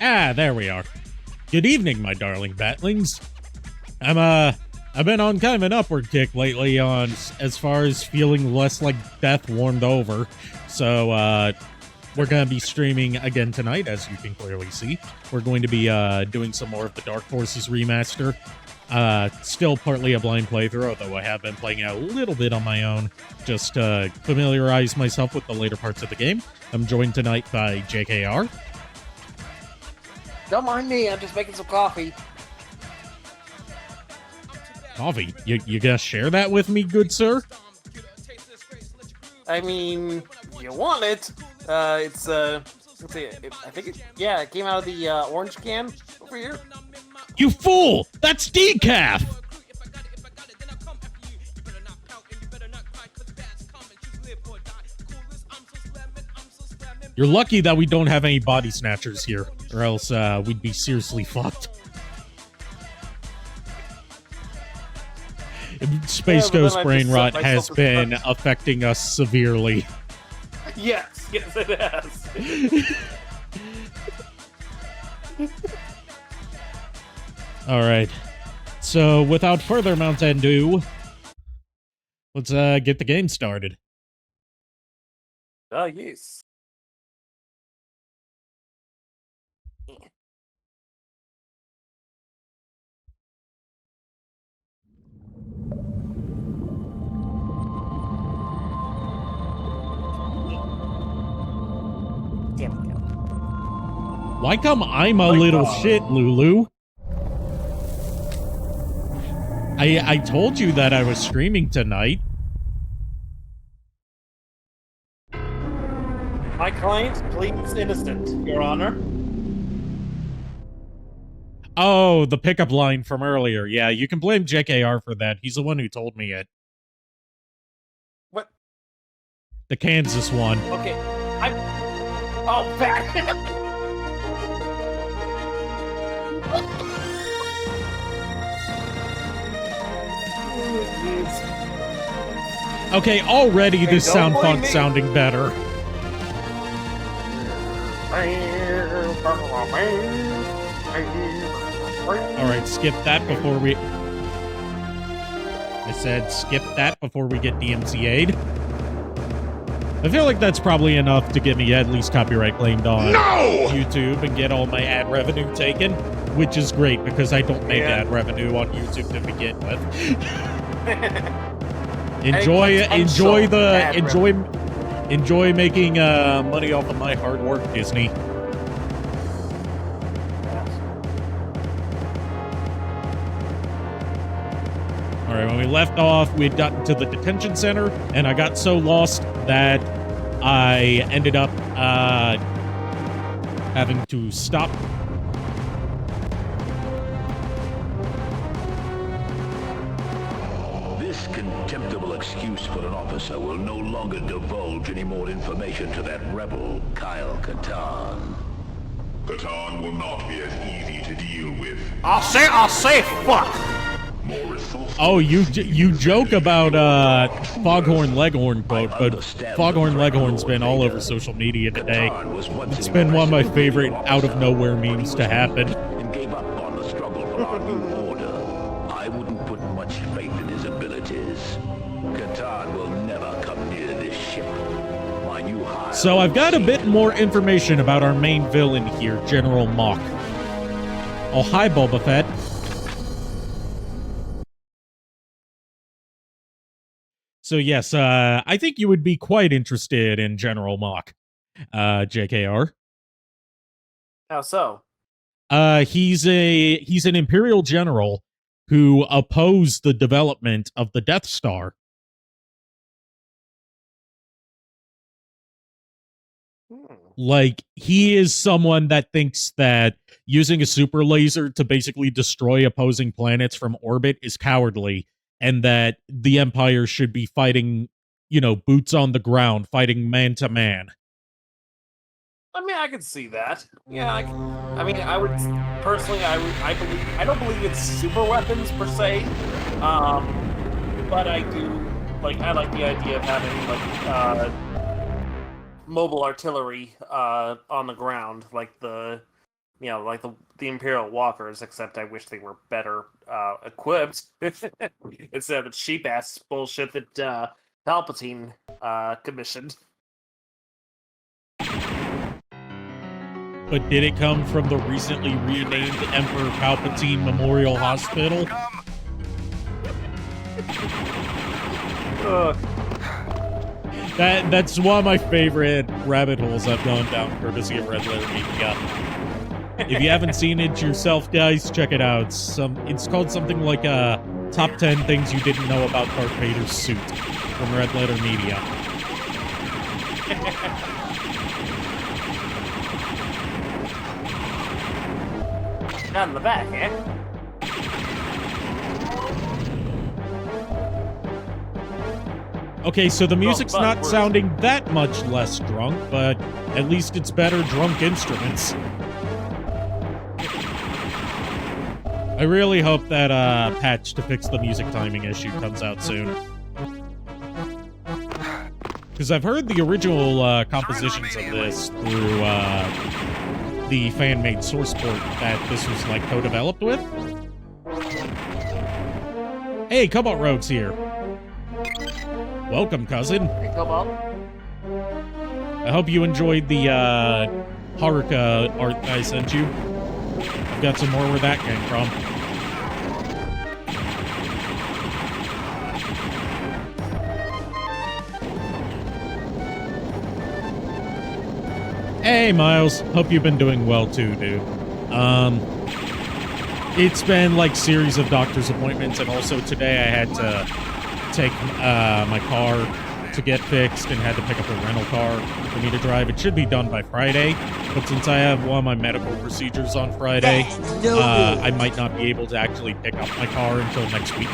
Ah, there we are. Good evening, my darling batlings. I've been on kind of an upward kick lately on as far as feeling less like death warmed over. So, we're going to be streaming again tonight, as you can clearly see. We're going to be doing some more of the Dark Forces remaster. Still partly a blind playthrough, although I have been playing it a little bit on my own, just to familiarize myself with the later parts of the game. I'm joined tonight by JKR. Don't mind me, I'm just making some coffee. Coffee? You gonna share that with me, good sir? I mean, you want it. Let's see, I think it came out of the orange can over here. You fool! That's decaf! You're lucky that we don't have any body snatchers here, or else we'd be seriously fucked. Space Ghost brain rot has been affecting us severely. Yes, it has. Alright. So, without further Mountain Dew, let's get the game started. Yes. Damn it. Why come I'm a little shit, Lulu? I told you that I was streaming tonight. My client pleads innocent, Your Honor. Oh, the pickup line from earlier. Yeah, you can blame JKR for that. He's the one who told me it. What? The Kansas one. Okay, Oh, back! Okay, already this sound funk sounding better. Alright, skip that before we... I said skip that before we get DMCA'd. I feel like that's probably enough to get me at least copyright claimed on YouTube and get all my ad revenue taken, which is great because I don't make ad revenue on YouTube to begin with. enjoy making money off of my hard work, Disney. Alright, when we left off, we had gotten to the detention center, and I got so lost that I ended up having to stop. This contemptible excuse for an officer will no longer divulge any more information to that rebel, Kyle Katarn. Katarn will not be as easy to deal with. I'll say fuck! Oh, you joke about Foghorn Leghorn quote, but Foghorn Leghorn's been all over social media today. It's been one of my favorite out-of-nowhere memes to happen. And gave up on the struggle for our new order. I wouldn't put much faith in his abilities. Katarn will never come near this ship. My new hire. So I've got a bit more information about our main villain here, General Mock. Oh, hi, Boba Fett. So yes, I think you would be quite interested in General Mock, JKR. How so? He's an Imperial general who opposed the development of the Death Star. Like, he is someone that thinks that using a super laser to basically destroy opposing planets from orbit is cowardly, and that the Empire should be fighting, boots on the ground, fighting man to man. I mean, I could see that. Yeah, I would personally. I don't believe it's super weapons per se, but I do I like the idea of having mobile artillery on the ground, like the like the Imperial Walkers, except I wish they were better equipped instead of the cheap ass bullshit that Palpatine commissioned. But did it come from the recently renamed Emperor Palpatine Memorial Hospital? That's one of my favorite rabbit holes I've gone down courtesy of Red Letter Media. If you haven't seen it yourself, guys, check it out. It's called something like Top 10 Things You Didn't Know About Darth Vader's Suit from Red Letter Media. Down in the back, eh? Okay, so the music's but not we're- sounding that much less drunk, but at least it's better drunk instruments. I really hope that patch to fix the music timing issue comes out soon. Because I've heard the original compositions of this through the fan-made source port that this was like co-developed with. Hey, Cobalt Rogue's here. Welcome, cousin. Hey, Cobalt. I hope you enjoyed the Haruka art I sent you. I've got some more where that came from. Hey, Miles. Hope you've been doing well too, dude. It's been like series of doctor's appointments, and also today I had to take my car to get fixed and had to pick up a rental car for me to drive. It should be done by Friday, but since I have one of my medical procedures on Friday, I might not be able to actually pick up my car until next week.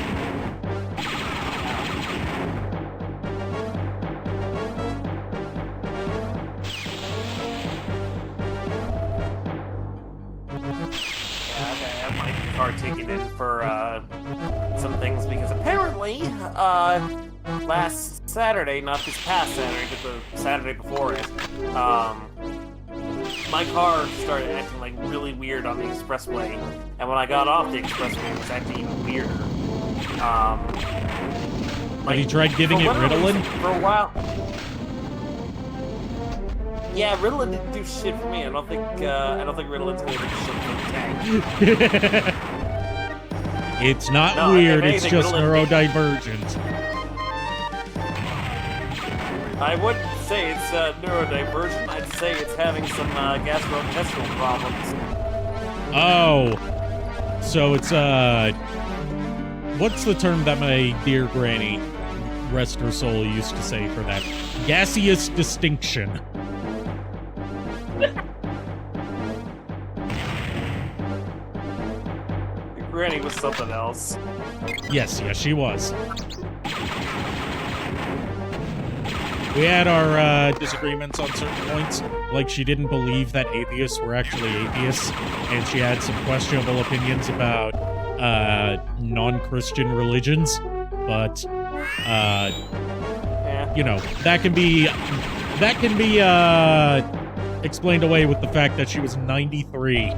Car taken in for some things because apparently last Saturday, not this past Saturday, but the Saturday before it, my car started acting like really weird on the expressway, and when I got off the expressway, it was acting even weirder. Have you tried giving it Ritalin? For a while. Yeah, Ritalin didn't do shit for me. I don't think Ritalin's gonna do shit for the tank. It's not No, weird, if it's anything, just Ritalin- neurodivergent. I wouldn't say it's neurodivergent. I'd say it's having some gastrointestinal problems. Oh. So it's, what's the term that my dear granny, rest her soul, used to say for that? Gaseous distinction. Granny was something else. Yes, she was. We had our disagreements on certain points, like she didn't believe that atheists were actually atheists, and she had some questionable opinions about non-Christian religions, but you know, that can be explained away with the fact that she was 93.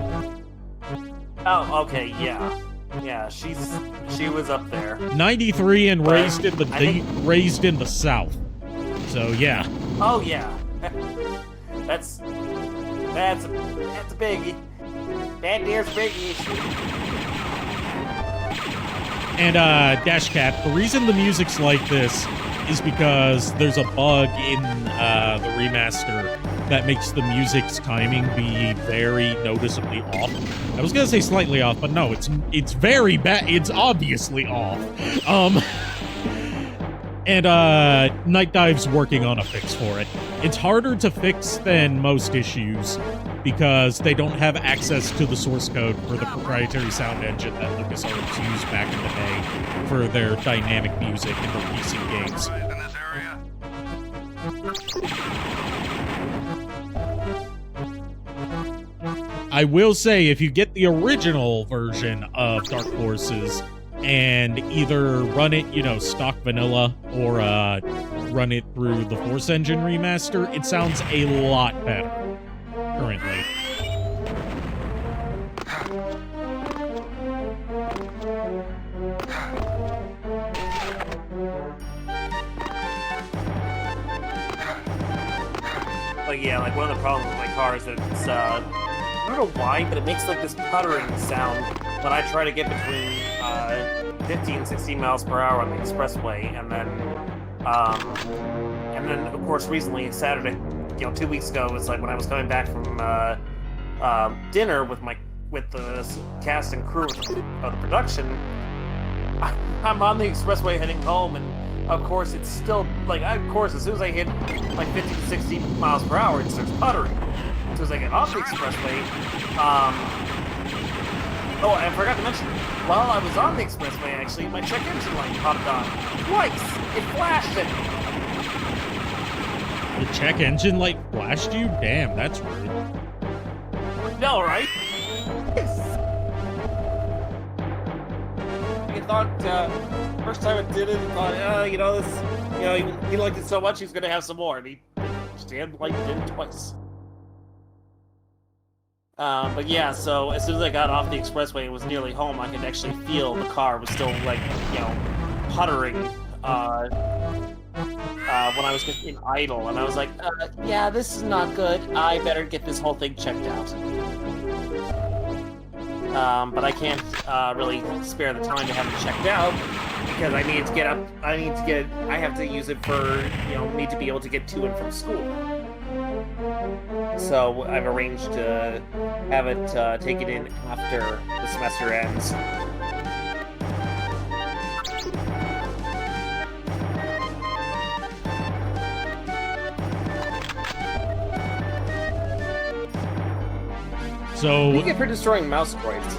Oh, okay, yeah. Yeah, she was up there. 93 and raised in I raised in the South. So yeah. Oh yeah. That's a biggie. That there's a big issue. And Dash Cat, the reason the music's like this is because there's a bug in the remaster that makes the music's timing be very noticeably off. I was gonna say slightly off, but no, it's very bad. It's obviously off. And Night Dive's working on a fix for it. It's harder to fix than most issues because they don't have access to the source code for the proprietary sound engine that LucasArts used back in the day for their dynamic music in their PC games. I will say, if you get the original version of Dark Forces and either run it, you know, stock vanilla, or run it through the Force Engine remaster, it sounds a lot better currently. like yeah, like one of the problems with my car is that it's I don't know why, but it makes like this puttering sound when I try to get between 50 and 60 miles per hour on the expressway, and then of course recently Saturday, 2 weeks ago, was like when I was coming back from dinner with the cast and crew of the production. I'm on the expressway heading home, and of course it's still like, as soon as I hit like 50 to 60 miles per hour, it starts puttering. As soon as I get off the expressway, oh, I forgot to mention, while I was on the expressway, actually, my check engine light popped on twice. It flashed at me. The check engine light flashed you? Damn, that's rude. No, right? I thought first time I did it, I thought, he liked it so much, he's gonna have some more, and he did it twice. But yeah, so as soon as I got off the expressway and was nearly home, I could actually feel the car was still puttering when I was just in idle, and I was like, yeah, this is not good. I better get this whole thing checked out. But I can't really spare the time to have it checked out because I need to get up. I have to use it for me to be able to get to and from school. So I've arranged to have it taken in after the semester ends. So you get for destroying mouse droids.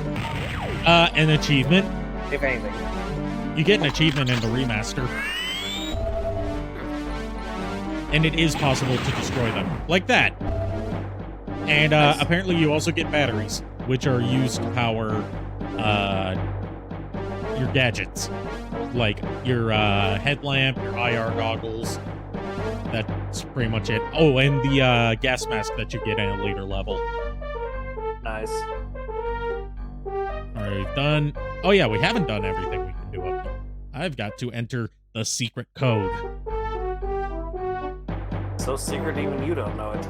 An achievement. If anything. You get an achievement in the remaster. And it is possible to destroy them. Like that. And Nice. Apparently you also get batteries, which are used to power your gadgets. Like your headlamp, your IR goggles. That's pretty much it. Oh, and the gas mask that you get at a later level. Nice. Alright, we've done... Oh yeah, we haven't done everything we can do up here. I've got to enter the secret code. So secret even you don't know it.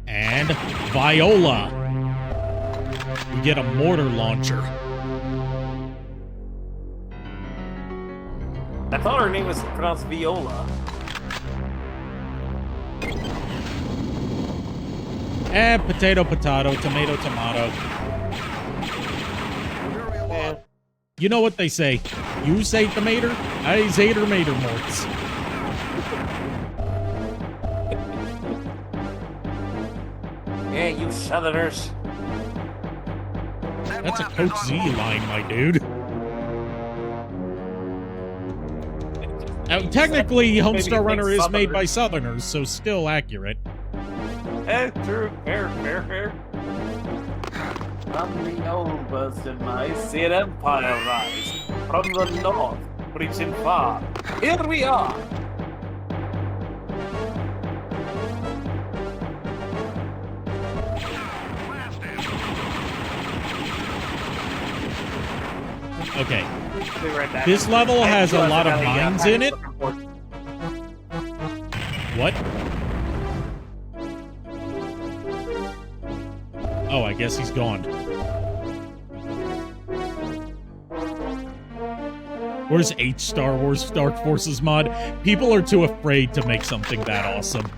And Viola. We get a mortar launcher. I thought her name was pronounced Viola. And potato, potato, tomato, tomato. Eh. You know what they say. You say tomato, I say tomato morts. Yeah, you southerners. That's a Coach Z line, my dude. Technically, Homestar Runner is made by Southerners, so still accurate. True. Fair. From the old burst in my see an empire rise. From the north, reaching far. Here we are. Okay. Be right back. This level has a lot of mines in it. Report. What? Oh, I guess he's gone. Where's H Star Wars Dark Forces mod? People are too afraid to make something that awesome.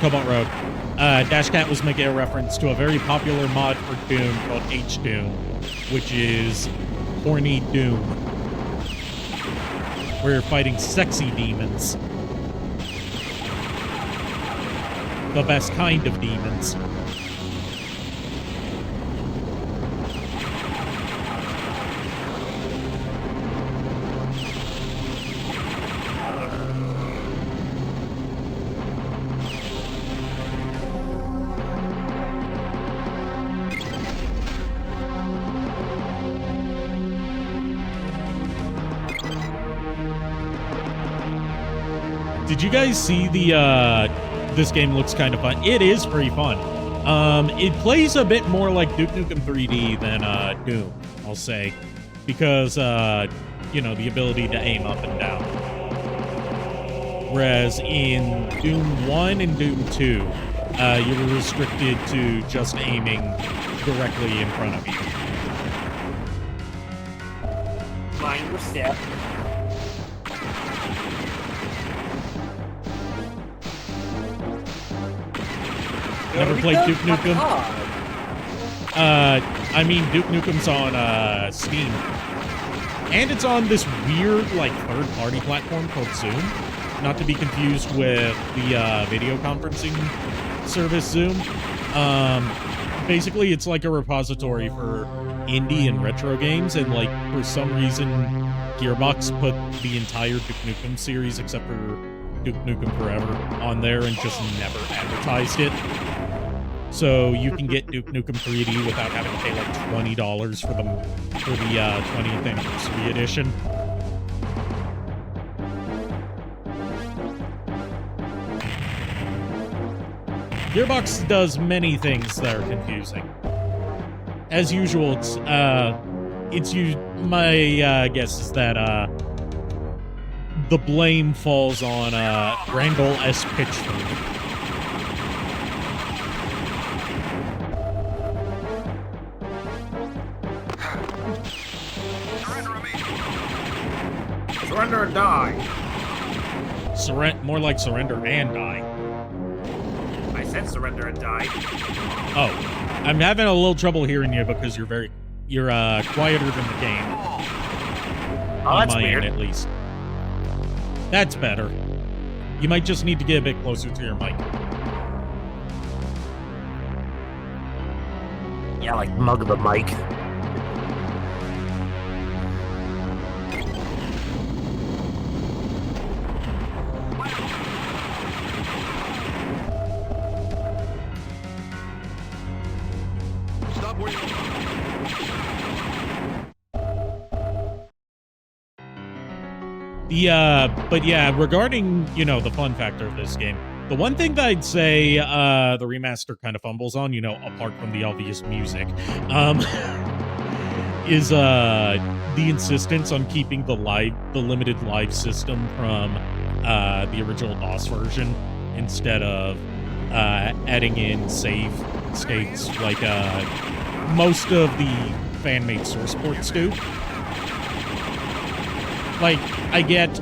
Cobalt Road. Dashcat was making a reference to a very popular mod for Doom called H-Doom, which is horny Doom, where you're fighting sexy demons. The best kind of demons. Did you guys see the, this game looks kind of fun. It is pretty fun. It plays a bit more like Duke Nukem 3D than, Doom, I'll say. Because, you know, the ability to aim up and down. Whereas in Doom 1 and Doom 2, you were restricted to just aiming directly in front of you. Mind your step. Never played Duke Nukem? I mean, Duke Nukem's on, Steam. And it's on this weird, like, third-party platform called Zoom. Not to be confused with the, video conferencing service Zoom. Basically, it's like a repository for indie and retro games, and, like, for some reason, Gearbox put the entire Duke Nukem series, except for Duke Nukem Forever, on there and just never advertised it. So you can get Duke Nukem 3D without having to pay like $20 for the 20th anniversary edition. Gearbox does many things that are confusing. As usual, my guess is that the blame falls on Randall S. Pitchford. Surrender and die. More like surrender and die. I said surrender and die. Oh, I'm having a little trouble hearing you because you're quieter than the game. Oh, that's on my weird. end, at least. That's better. You might just need to get a bit closer to your mic. Yeah, like mug the mic. Stop where you But yeah, regarding, you know, the fun factor of this game, the one thing that I'd say the remaster kind of fumbles on, you know, apart from the obvious music, is the insistence on keeping the limited live system from the original DOS version instead of adding in save states like most of the fan-made source ports do. Like, I get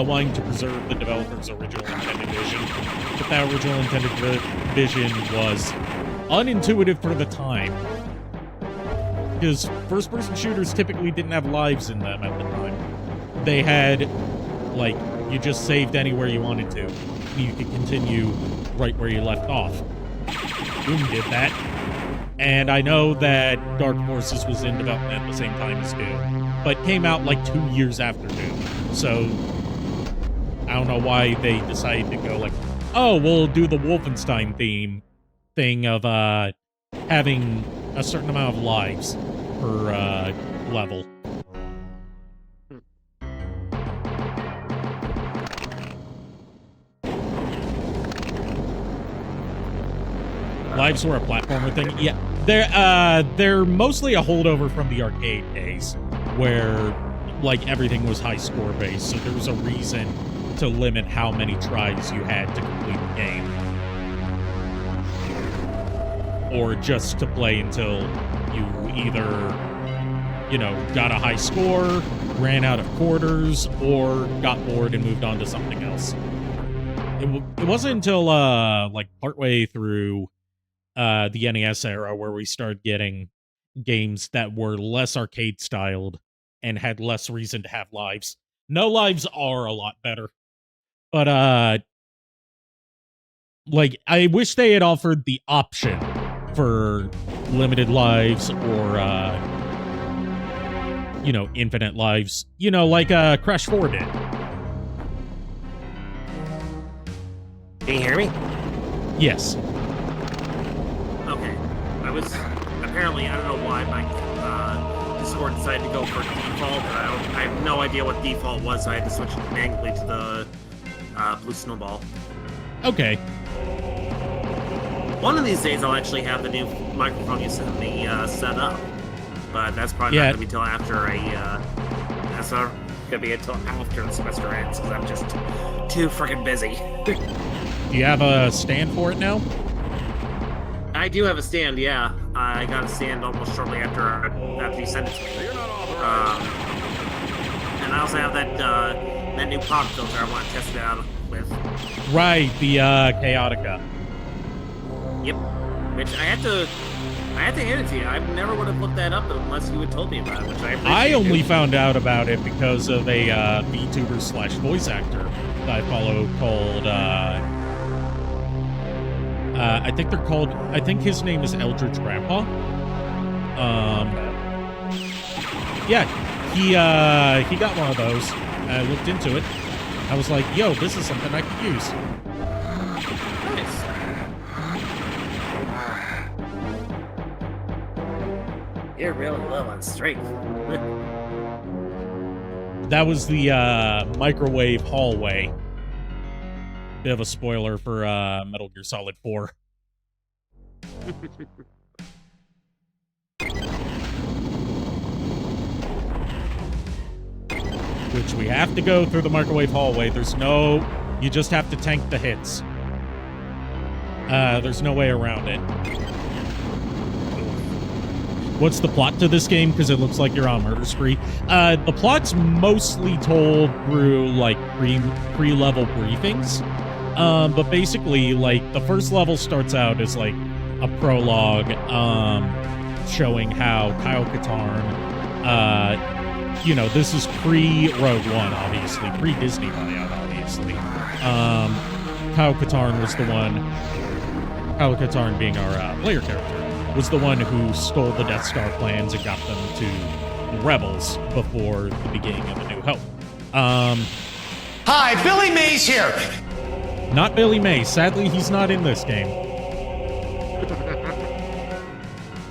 wanting to preserve the developer's original intended vision, but that original intended vision was unintuitive for the time. Because first-person shooters typically didn't have lives in them at the time. They had, like, you just saved anywhere you wanted to, and you could continue right where you left off. Doom did that. And I know that Dark Forces was in development at the same time as Doom, but came out like 2 years after Doom. So I don't know why they decided to go like, oh, we'll do the Wolfenstein thing of having a certain amount of lives per level. Lives were a platformer thing. Yeah, they're mostly a holdover from the arcade days, where like everything was high score based. So there was a reason to limit how many tries you had to complete the game, or just to play until you either, you know, got a high score, ran out of quarters, or got bored and moved on to something else. It wasn't until like partway through the NES era where we started getting games that were less arcade styled and had less reason to have lives. No lives are a lot better, but like I wish they had offered the option for limited lives or you know, infinite lives, you know, like Crash 4 did. Can you hear me? Yes. Okay. Apparently, I don't know why my Discord decided to go for default. I have no idea what default was, so I had to switch manually to the Blue Snowball. Okay. One of these days, I'll actually have the new microphone you sent me set up, but that's probably not going to be until after that's not going to be until after the semester ends because I'm just too freaking busy. Do you have a stand for it now? I do have a stand, yeah. I got a stand almost shortly after you sent it to me. And I also have that new pop filter I want to test it out with. Right, the Chaotica. Yep. Which I had to hand it to you. I never would have looked that up unless you had told me about it, which I appreciate. I only found out about it because of a VTuber / voice actor that I follow called I think his name is Eldritch Grandpa. Yeah, he got one of those. I looked into it. I was like, yo, this is something I could use. Nice. You're really low on strength. That was the microwave hallway. Bit of a spoiler for Metal Gear Solid 4. Which we have to go through the microwave hallway. You just have to tank the hits. There's no way around it. What's the plot to this game? Because it looks like you're on murder spree. The plot's mostly told through, like, pre-level briefings. But basically, like, the first level starts out as, like, a prologue, showing how Kyle Katarn, this is pre-Rogue One, obviously, pre-Disney buyout, obviously. Kyle Katarn being our player character, was the one who stole the Death Star plans and got them to the Rebels before the beginning of A New Hope. Hi, Billy Mays here. Not Billy Mays. Sadly, he's not in this game.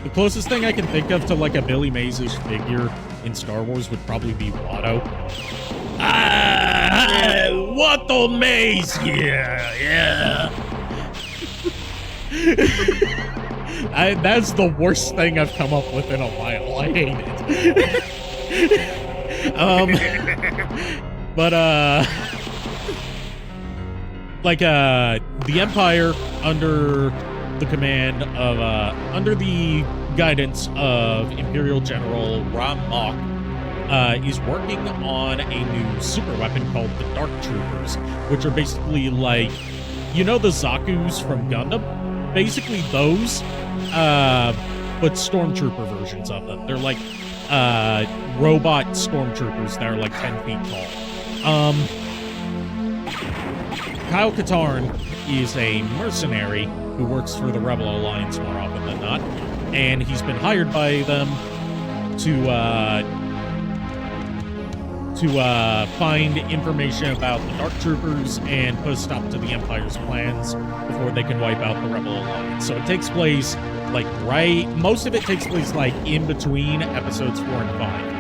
The closest thing I can think of to, like, a Billy Mays-ish figure in Star Wars would probably be Watto. Watto Mays! Yeah. That's the worst thing I've come up with in a while. I hate it. But, the Empire, under the guidance of Imperial General Ram Mok, is working on a new super weapon called the Dark Troopers, which are basically like, the Zaku's from Gundam? Basically those, but stormtrooper versions of them. They're like robot stormtroopers that are like 10 feet tall. Kyle Katarn is a mercenary who works for the Rebel Alliance more often than not, and he's been hired by them to find information about the Dark Troopers and put a stop to the Empire's plans before they can wipe out the Rebel Alliance. So it takes place, most of it takes place, in between episodes 4 and 5.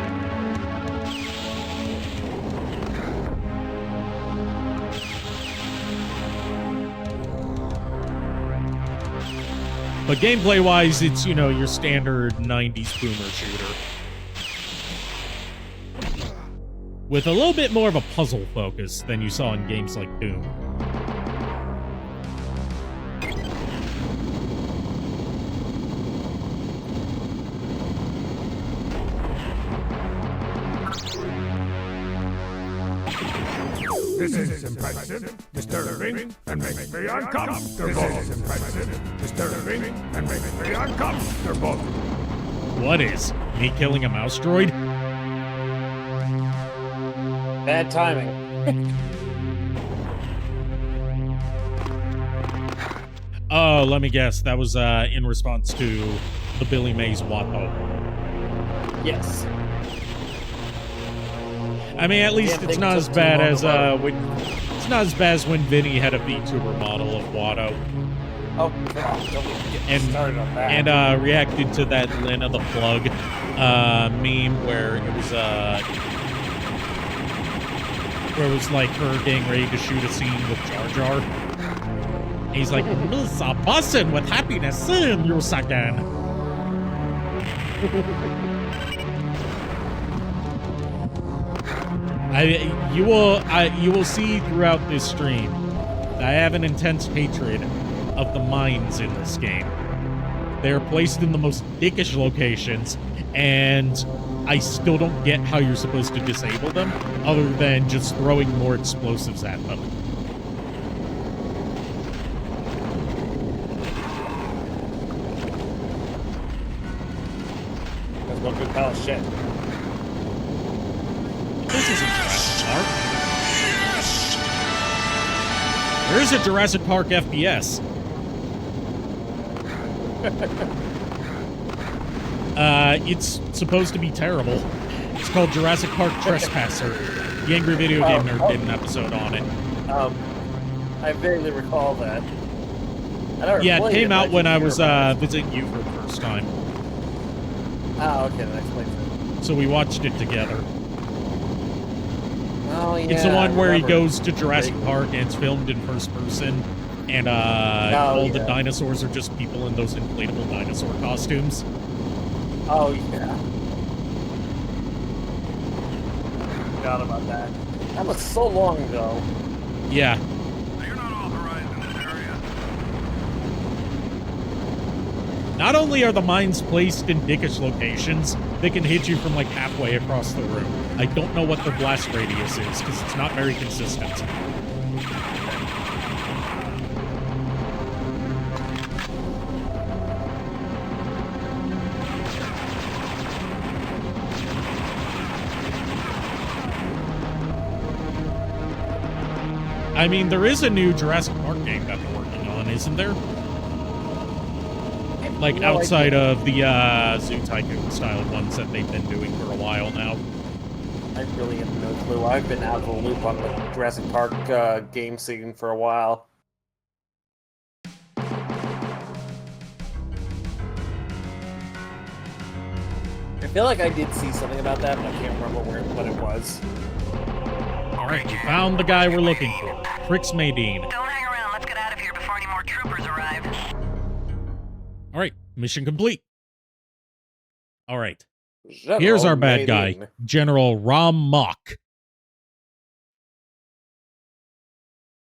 But gameplay-wise, it's, your standard 90s boomer shooter. With a little bit more of a puzzle focus than you saw in games like Doom. This is impressive, disturbing, and makes me uncomfortable. This is impressive, disturbing, and makes me uncomfortable. What is? Me killing a mouse droid? Bad timing. Oh, let me guess. That was in response to the Billy Mays Watto. Yes. I mean, at least it's not as bad as it's not as bad as when Vinny had a VTuber model of Watto. Oh, God, don't get started on that. And reacted to that Lena the Plug meme where it was where it was like her getting ready to shoot a scene with Jar Jar. And he's like, "Miss a bussin' with happiness in your second." You will see throughout this stream that I have an intense hatred of the mines in this game. They're placed in the most dickish locations, and I still don't get how you're supposed to disable them, other than just throwing more explosives at them. That's one good pile of shit. This isn't Jurassic Park. There is a Jurassic Park FPS. It's supposed to be terrible. It's called Jurassic Park Trespasser. The Angry Video Game Nerd did an episode on it. I vaguely recall that. Yeah, it came out when I was visiting you for the first time. Oh, okay, that explains it. So we watched it together. Oh, yeah. It's the one where he goes to Jurassic Park and it's filmed in first person, and all the dinosaurs are just people in those inflatable dinosaur costumes. Oh, yeah. Forgot about that. That was so long ago. Yeah. You're not authorized in this area. Not only are the mines placed in dickish locations, they can hit you from like halfway across the room. I don't know what the blast radius is, because it's not very consistent. I mean, there is a new Jurassic Park game that they're working on, isn't there? Like, outside of the Zoo Tycoon style ones that they've been doing for a while now. I really have no clue. I've been out of the loop on the Jurassic Park game scene for a while. I feel like I did see something about that, but I can't remember what it was. Alright, we found the guy we're looking for. Crix Maydeen. Don't hang around. Let's get out of here before any more troopers arrive. Alright, mission complete. Alright. Here's our bad guy, General Ram Mach.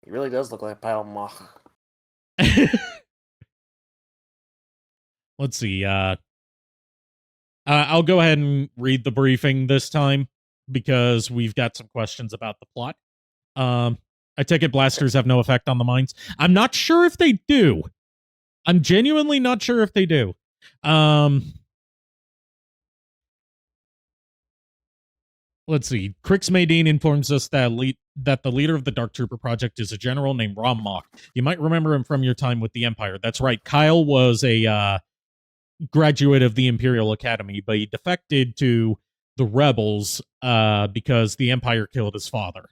He really does look like a pile of mock. Let's see, I'll go ahead and read the briefing this time, because we've got some questions about the plot. I take it blasters have no effect on the mines. I'm not sure if they do. I'm genuinely not sure if they do. Let's see. Crix Maydeen informs us that the leader of the Dark Trooper project is a general named Ram Mach. You might remember him from your time with the Empire. That's right. Kyle was a graduate of the Imperial Academy, but he defected to the rebels because the Empire killed his father.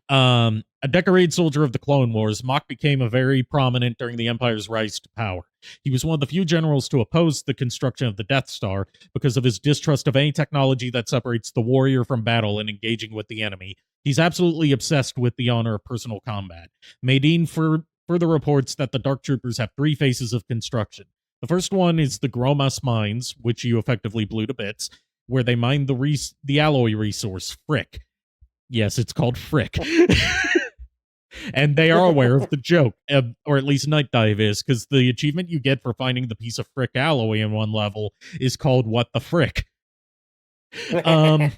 A decorated soldier of the Clone Wars, Mach became a very prominent during the Empire's rise to power. He was one of the few generals to oppose the construction of the Death Star because of his distrust of any technology that separates the warrior from battle and engaging with the enemy. He's absolutely obsessed with the honor of personal combat. Maydeen further reports that the Dark Troopers have 3 phases of construction. The first one is the Gromas mines, which you effectively blew to bits, where they mine the alloy resource, Frick. Yes, it's called Frick. And they are aware of the joke, or at least Night Dive is, because the achievement you get for finding the piece of Frick alloy in one level is called What the Frick. The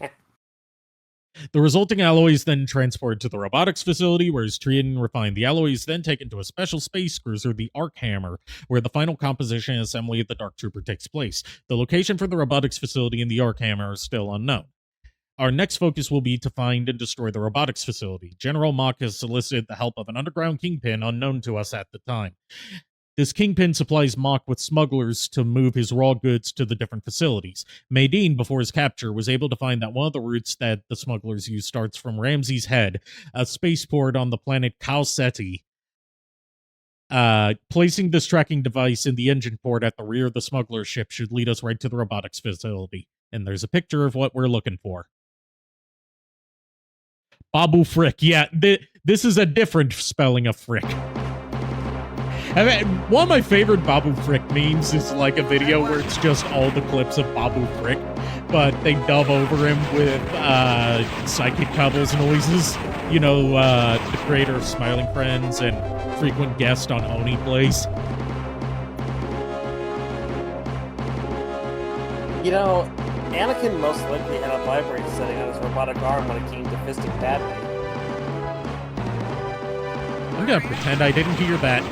resulting alloy is then transported to the robotics facility, where it's treated and refined. The alloy is then taken to a special space cruiser, the Arc Hammer, where the final composition and assembly of the Dark Trooper takes place. The location for the robotics facility and the Arc Hammer are still unknown. Our next focus will be to find and destroy the robotics facility. General Mach has solicited the help of an underground kingpin unknown to us at the time. This kingpin supplies Mach with smugglers to move his raw goods to the different facilities. Maydeen, before his capture, was able to find that one of the routes that the smugglers use starts from Ramsey's Head, a spaceport on the planet Kalseti. Placing this tracking device in the engine port at the rear of the smuggler ship should lead us right to the robotics facility. And there's a picture of what we're looking for. Babu Frick. Yeah, this is a different spelling of Frick. I mean, one of my favorite Babu Frick memes is like a video where it's just all the clips of Babu Frick, but they dub over him with Psychic Couples noises. You know, the creator of Smiling Friends and frequent guest on Oni Plays. You know, Anakin most likely had a vibrator setting on his robotic arm when it came to fisting Padme. I'm gonna pretend I didn't hear that.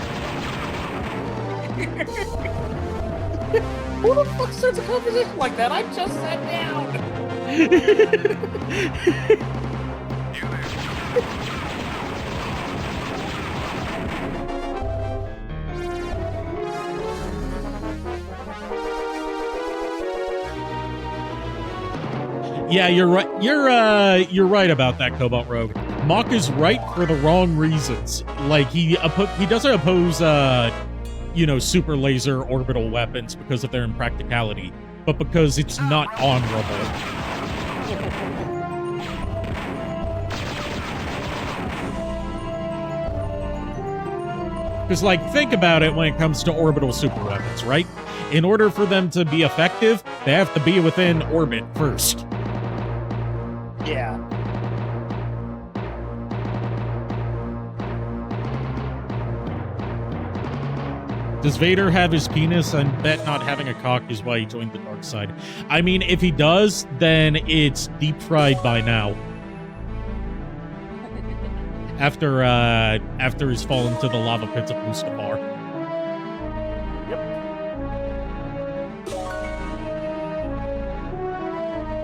Who the fuck starts a conversation like that? I just sat down! Yeah, you're right. You're right about that, Cobalt Rogue. Mach is right for the wrong reasons. Like he doesn't oppose super laser orbital weapons because of their impracticality, but because it's not honorable. Because, like, think about it when it comes to orbital super weapons, right? In order for them to be effective, they have to be within orbit first. Yeah. Does Vader have his penis? I bet not having a cock is why he joined the dark side. I mean, if he does, then it's deep fried by now. After he's fallen to the lava pits of Mustafar.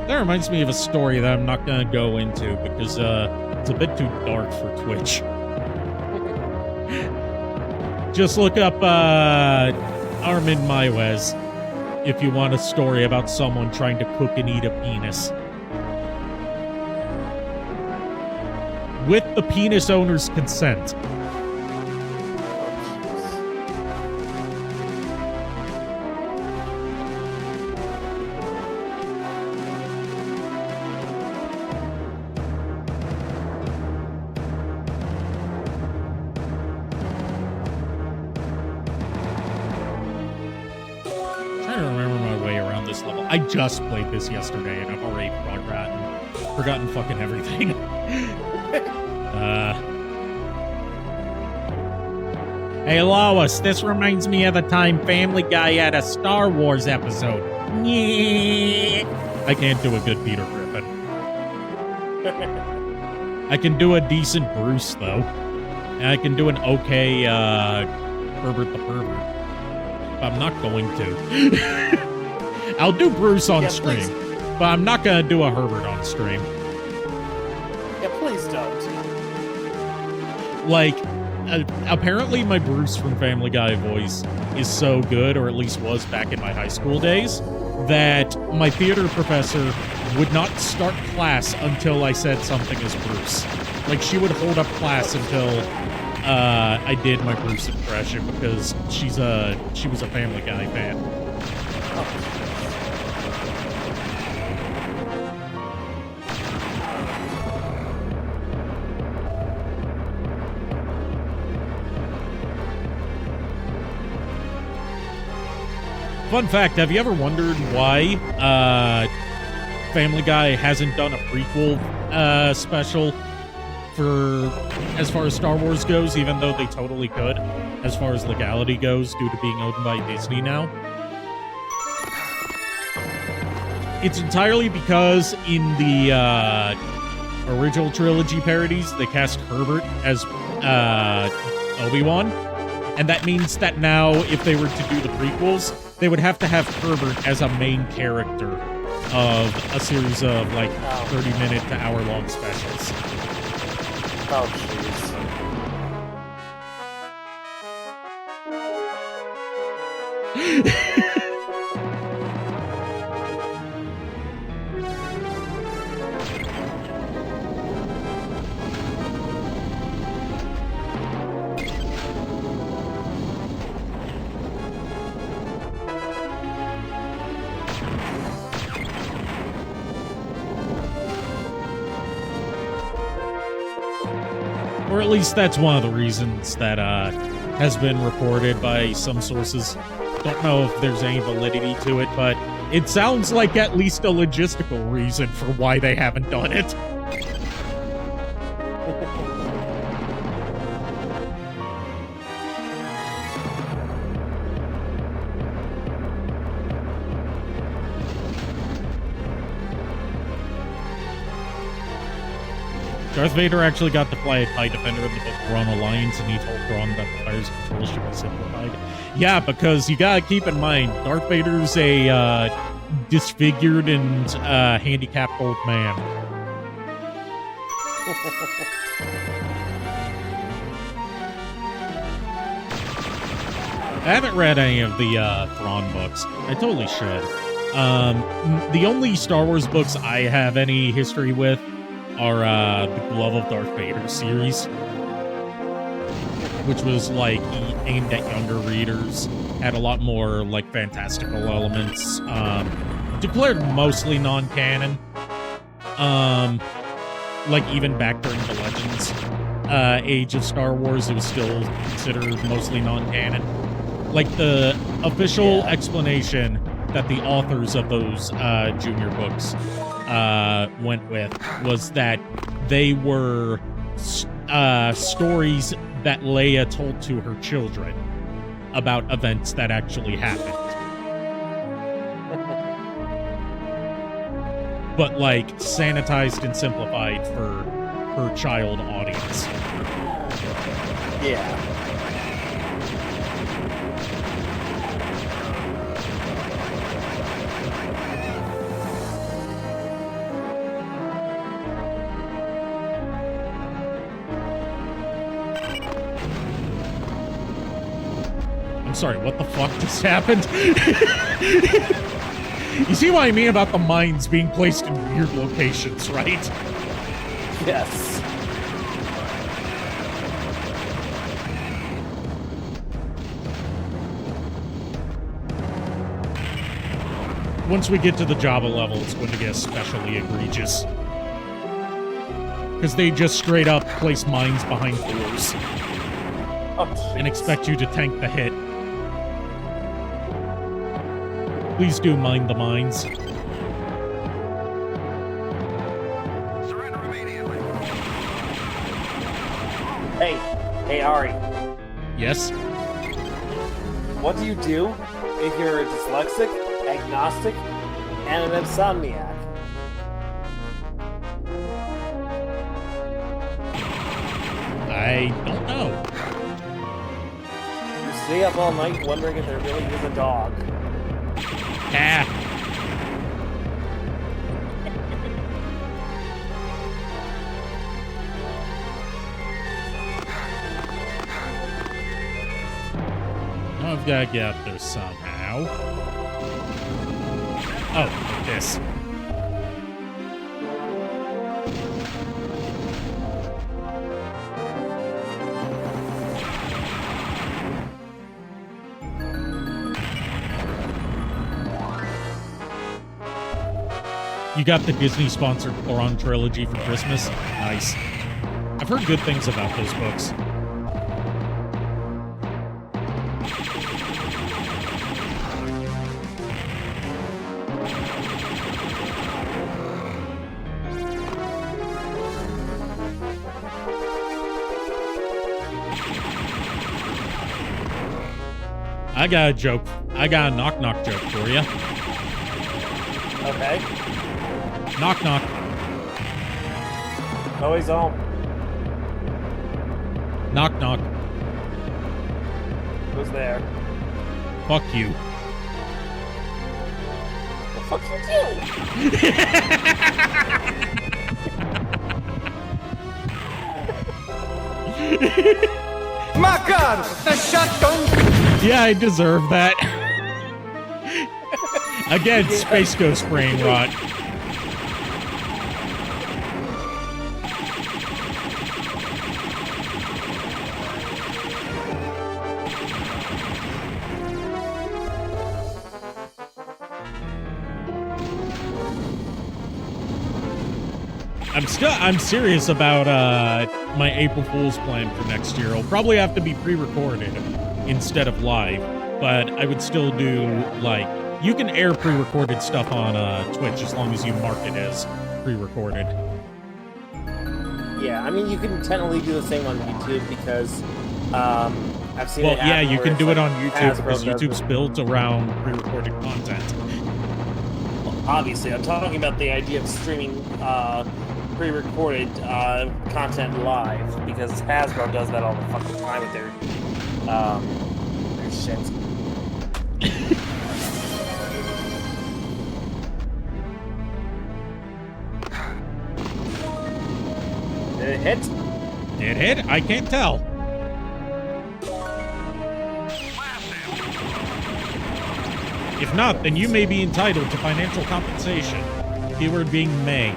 That reminds me of a story that I'm not going to go into because it's a bit too dark for Twitch. Just look up Armin Maiwez if you want a story about someone trying to cook and eat a penis. With the penis owner's consent. I just played this yesterday and I've already forgotten fucking everything. Hey Lois, this reminds me of the time Family Guy had a Star Wars episode. I can't do a good Peter Griffin. I can do a decent Bruce though. And I can do an okay Herbert the Pervert. But I'm not going to. I'll do Bruce on stream, please. But I'm not going to do a Herbert on stream. Yeah, please don't. Like, apparently my Bruce from Family Guy voice is so good, or at least was back in my high school days, that my theater professor would not start class until I said something as Bruce. Like, she would hold up class until I did my Bruce impression because she was a Family Guy fan. Oh. Fun fact, have you ever wondered why Family Guy hasn't done a prequel special for as far as Star Wars goes, even though they totally could, as far as legality goes, due to being owned by Disney now? It's entirely because in the original trilogy parodies, they cast Herbert as Obi-Wan, and that means that now, if they were to do the prequels, they would have to have Herbert as a main character of a series of, like, 30-minute to hour-long specials. Oh, jeez. at least that's one of the reasons that has been reported by some sources. Don't know if there's any validity to it, but it sounds like at least a logistical reason for why they haven't done it. Darth Vader actually got to fly a TIE Defender in the book Thrawn Alliance, and he told Thrawn that the fire's control should be simplified. Yeah, because you gotta keep in mind, Darth Vader's a disfigured and handicapped old man. I haven't read any of the Thrawn books. I totally should. The only Star Wars books I have any history with are the Glove of Darth Vader series, which was like aimed at younger readers, had a lot more like fantastical elements, declared mostly non-canon, like even back during the Legends age of Star Wars, it was still considered mostly non-canon. Like the official explanation that the authors of those junior books went with was that they were stories that Leia told to her children about events that actually happened. But like sanitized and simplified for her child audience. Yeah. I'm sorry, what the fuck just happened? You see what I mean about the mines being placed in weird locations, right? Yes. Once we get to the Jabba level, it's going to get especially egregious. Because they just straight up place mines behind doors. Oh, and expect you to tank the hit. Please do mind the mines. Surrender immediately. Hey, Ari. Yes? What do you do if you're a dyslexic, agnostic, and an insomniac? I don't know. You stay up all night wondering if there really is a dog. Ah. I've got to get up there somehow. Oh, like this. You got the Disney-sponsored Thrawn trilogy for Christmas? Nice. I've heard good things about those books. I got a joke. I got a knock-knock joke for you. Okay. Knock knock. Oh, he's home. Knock knock. Who's there? Fuck you. The fuck you do? My God, the shotgun! Yeah, I deserve that. Again, Space Ghost brain rot. I'm serious about my April Fool's plan for next year. It'll probably have to be pre-recorded instead of live, but I would still do, like, you can air pre-recorded stuff on Twitch as long as you mark it as pre-recorded. Yeah, I mean, you can technically do the same on YouTube because I've seen well, it yeah, you can do it on YouTube Hasbro because YouTube's built around pre-recorded content. Obviously, I'm talking about the idea of streaming pre-recorded content live because Hasbro does that all the fucking time with their shit. Did it hit? It hit? I can't tell. If not, then you may be entitled to financial compensation. Keyword being may.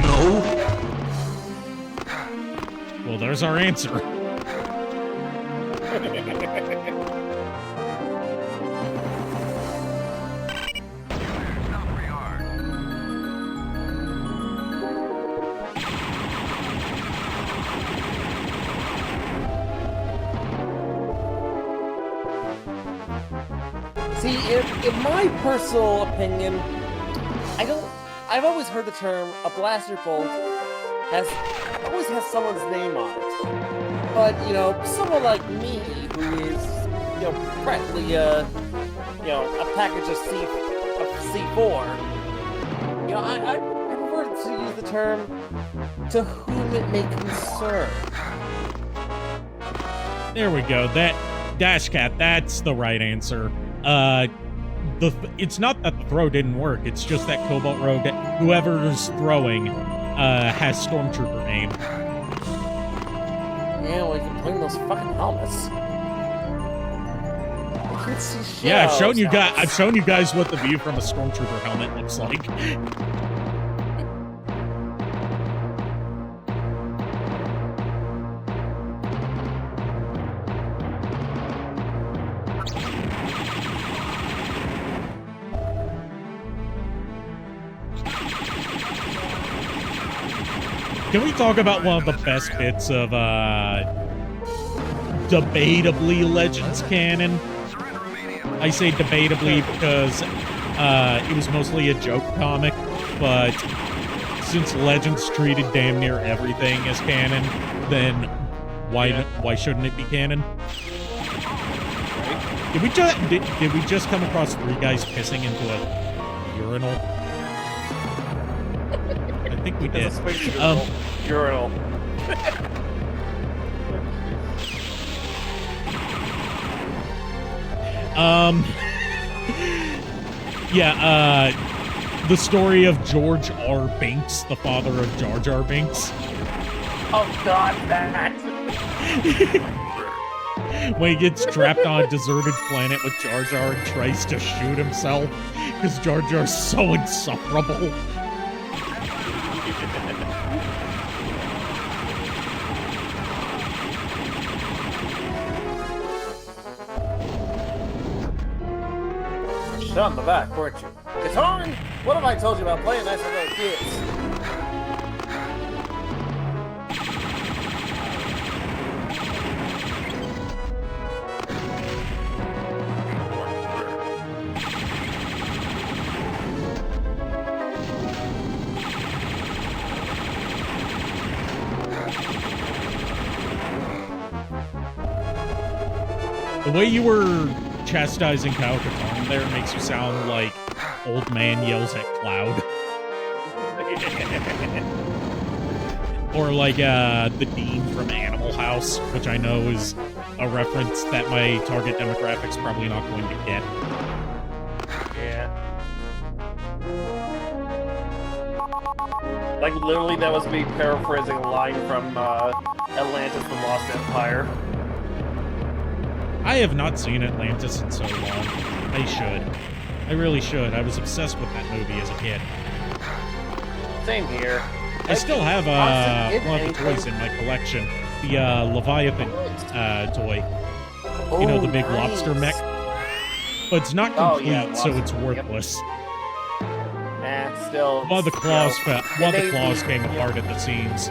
No? Well, there's our answer. See, in my personal opinion, I've always heard the term a blaster bolt always has someone's name on it. But, you know, someone like me who is, you know, practically, you know, a package of C4, you know, I prefer to use the term to whom it may concern. There we go. That Dash Cat, that's the right answer. It's not that the throw didn't work, it's just that Cobalt Rogue, whoever's throwing, has Stormtrooper aim. Yeah, well, you can bring those fucking helmets. I can't see shit. Yeah, out of those helmets. I've shown you guys what the view from a Stormtrooper helmet looks like. Can we talk about one of the best bits of, debatably Legends canon? I say debatably because, it was mostly a joke comic, but since Legends treated damn near everything as canon, then why shouldn't it be canon? Did we just come across 3 guys pissing into a urinal? I think we did. Urinal. The story of George R. Binks, the father of Jar Jar Binks. Oh god, that! When he gets trapped on a deserted planet with Jar Jar and tries to shoot himself because Jar Jar's so insufferable. Shot in the back, weren't you? Katarn, what have I told you about playing nice with little kids? The way you were chastising Kyle Katarn there makes you sound like old man yells at cloud. Or like the Dean from Animal House, which I know is a reference that my target demographic's probably not going to get. Yeah. Like literally that was me paraphrasing a line from Atlantis the Lost Empire. I have not seen Atlantis in so long. I should. I really should. I was obsessed with that movie as a kid. Same here. I still have one of the toys in my collection. the Leviathan toy. Oh, You know, the big nice. lobster mech. But it's not Oh, complete, yeah, so it's lobster, yep. worthless. Still. One of the claws, it may came be- apart at the seams.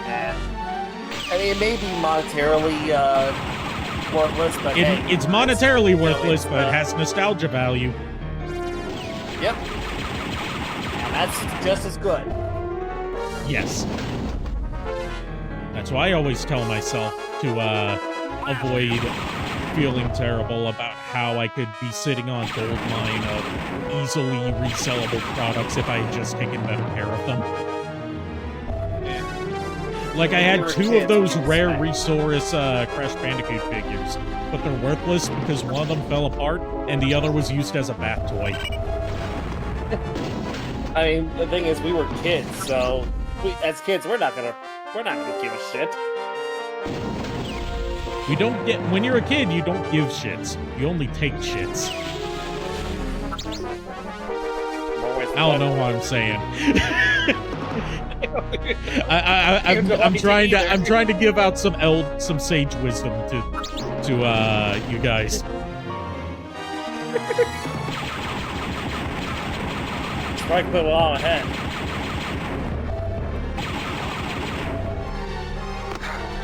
I mean, it may be monetarily worthless, but hey, It's monetarily you know, worthless, it's, but it has nostalgia value. Yep. And that's just as good. Yes. That's why I always tell myself to avoid feeling terrible about how I could be sitting on gold mine of easily resellable products if I had just taken better care of them. Like, I had two of those rare Resource Crash Bandicoot figures, but they're worthless because one of them fell apart and the other was used as a bath toy. I mean, the thing is, we were kids, so as kids, we're not gonna give a shit. We don't get when you're a kid, you don't give shits. You only take shits. I don't know what I'm saying. I'm trying to give out some sage wisdom to you guys. Strike the wall ahead.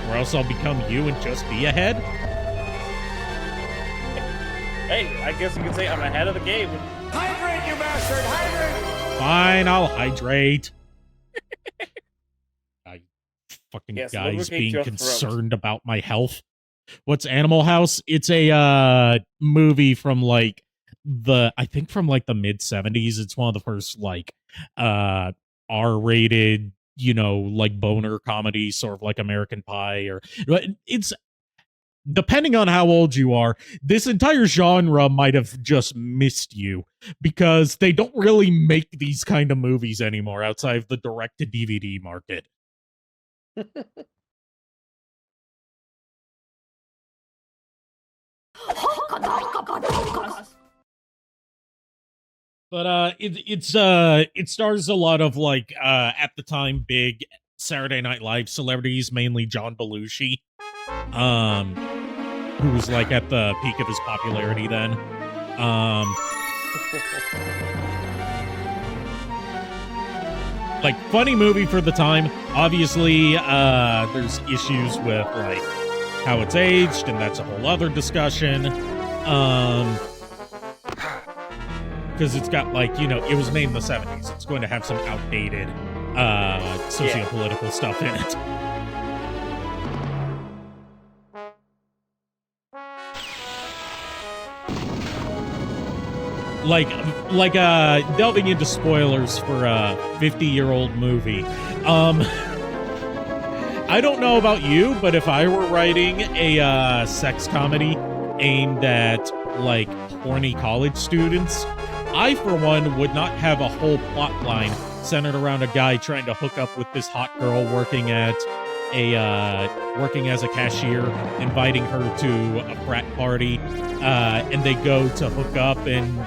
Or else I'll become you and just be ahead. Hey, I guess you could say I'm ahead of the game. Hydrate, you bastard! Hydrate! Fine, I'll hydrate. Fucking Yes, guys lubricate being your concerned about my health. What's Animal House? It's a movie from like I think from like the mid 70s. It's one of the first like R-rated, you know, like boner comedy, sort of like American Pie, or it's depending on how old you are, this entire genre might have just missed you because they don't really make these kind of movies anymore outside of the direct to DVD market. But it stars a lot of like at the time big Saturday Night Live celebrities, mainly John Belushi, who was like at the peak of his popularity then. Like, funny movie for the time. Obviously, there's issues with like how it's aged, and that's a whole other discussion. Because it's got like, you know, it was made in the 70s. It's going to have some outdated socio-political stuff in it. Like delving into spoilers for a 50-year-old movie. I don't know about you, but if I were writing a sex comedy aimed at like horny college students, I for one would not have a whole plot line centered around a guy trying to hook up with this hot girl working as a cashier, inviting her to a frat party, and they go to hook up and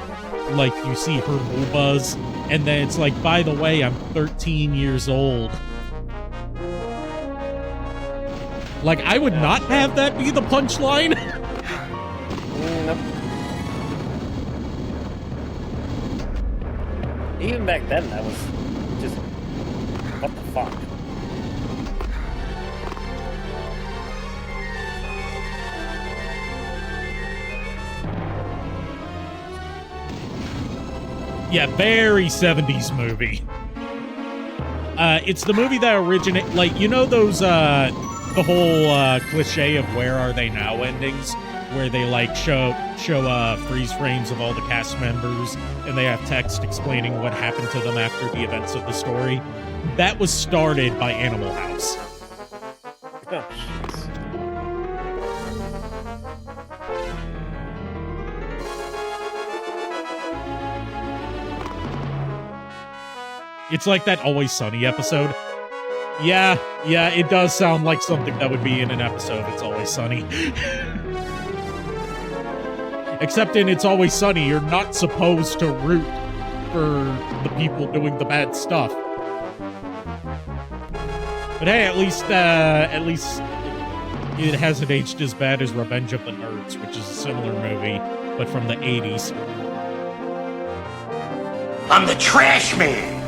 like you see her boobas, and then it's like, by the way, I'm 13 years old. Like, I would not have that be the punchline. Even back then, that was just what the fuck. Yeah, very 70s movie. It's the movie that originated, like, you know those, the whole cliche of Where Are They Now endings, where they like show freeze frames of all the cast members, and they have text explaining what happened to them after the events of the story. That was started by Animal House. Oh, jeez. It's like that Always Sunny episode. Yeah, it does sound like something that would be in an episode of It's Always Sunny. Except in It's Always Sunny, you're not supposed to root for the people doing the bad stuff. But hey, at least it hasn't aged as bad as Revenge of the Nerds, which is a similar movie, but from the 80s. I'm the trash man.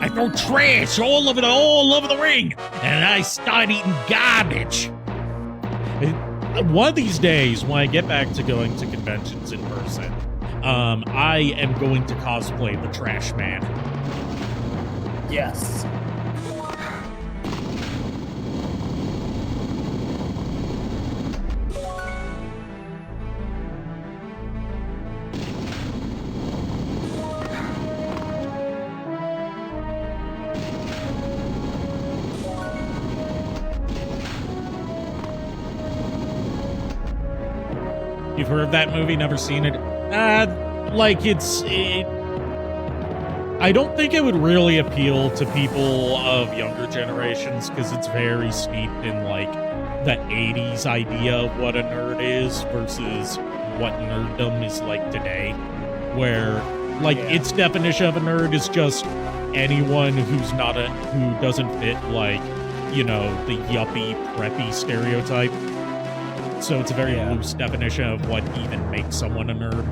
I throw trash all over the ring, and I start eating garbage. One of these days, when I get back to going to conventions in person, I am going to cosplay the Trash Man. Yes. You've heard of that movie, never seen it? I don't think it would really appeal to people of younger generations because it's very steeped in like the 80s idea of what a nerd is versus what nerddom is like today, where like its definition of a nerd is just anyone who doesn't fit like, you know, the yuppie preppy stereotype. So it's a very loose definition of what even makes someone a nerd.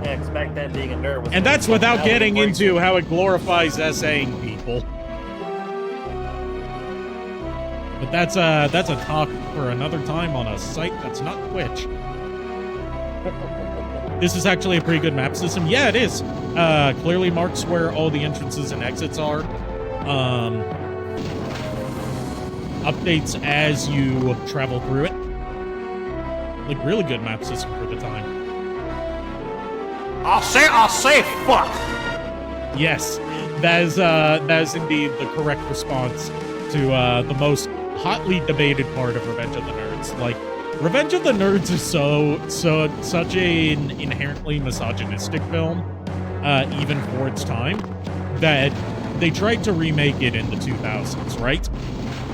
Yeah, because back then being a nerd was... And that's without getting into how it glorifies essaying people. But that's a talk for another time on a site that's not Twitch. This is actually a pretty good map system. Yeah, it is. Clearly marks where all the entrances and exits are. Updates as you travel through it. Like, really good map system for the time. I'll say fuck. Yes, that is indeed the correct response to the most hotly debated part of Revenge of the Nerds. Like, Revenge of the Nerds is such an inherently misogynistic film, even for its time, that they tried to remake it in the 2000s, right?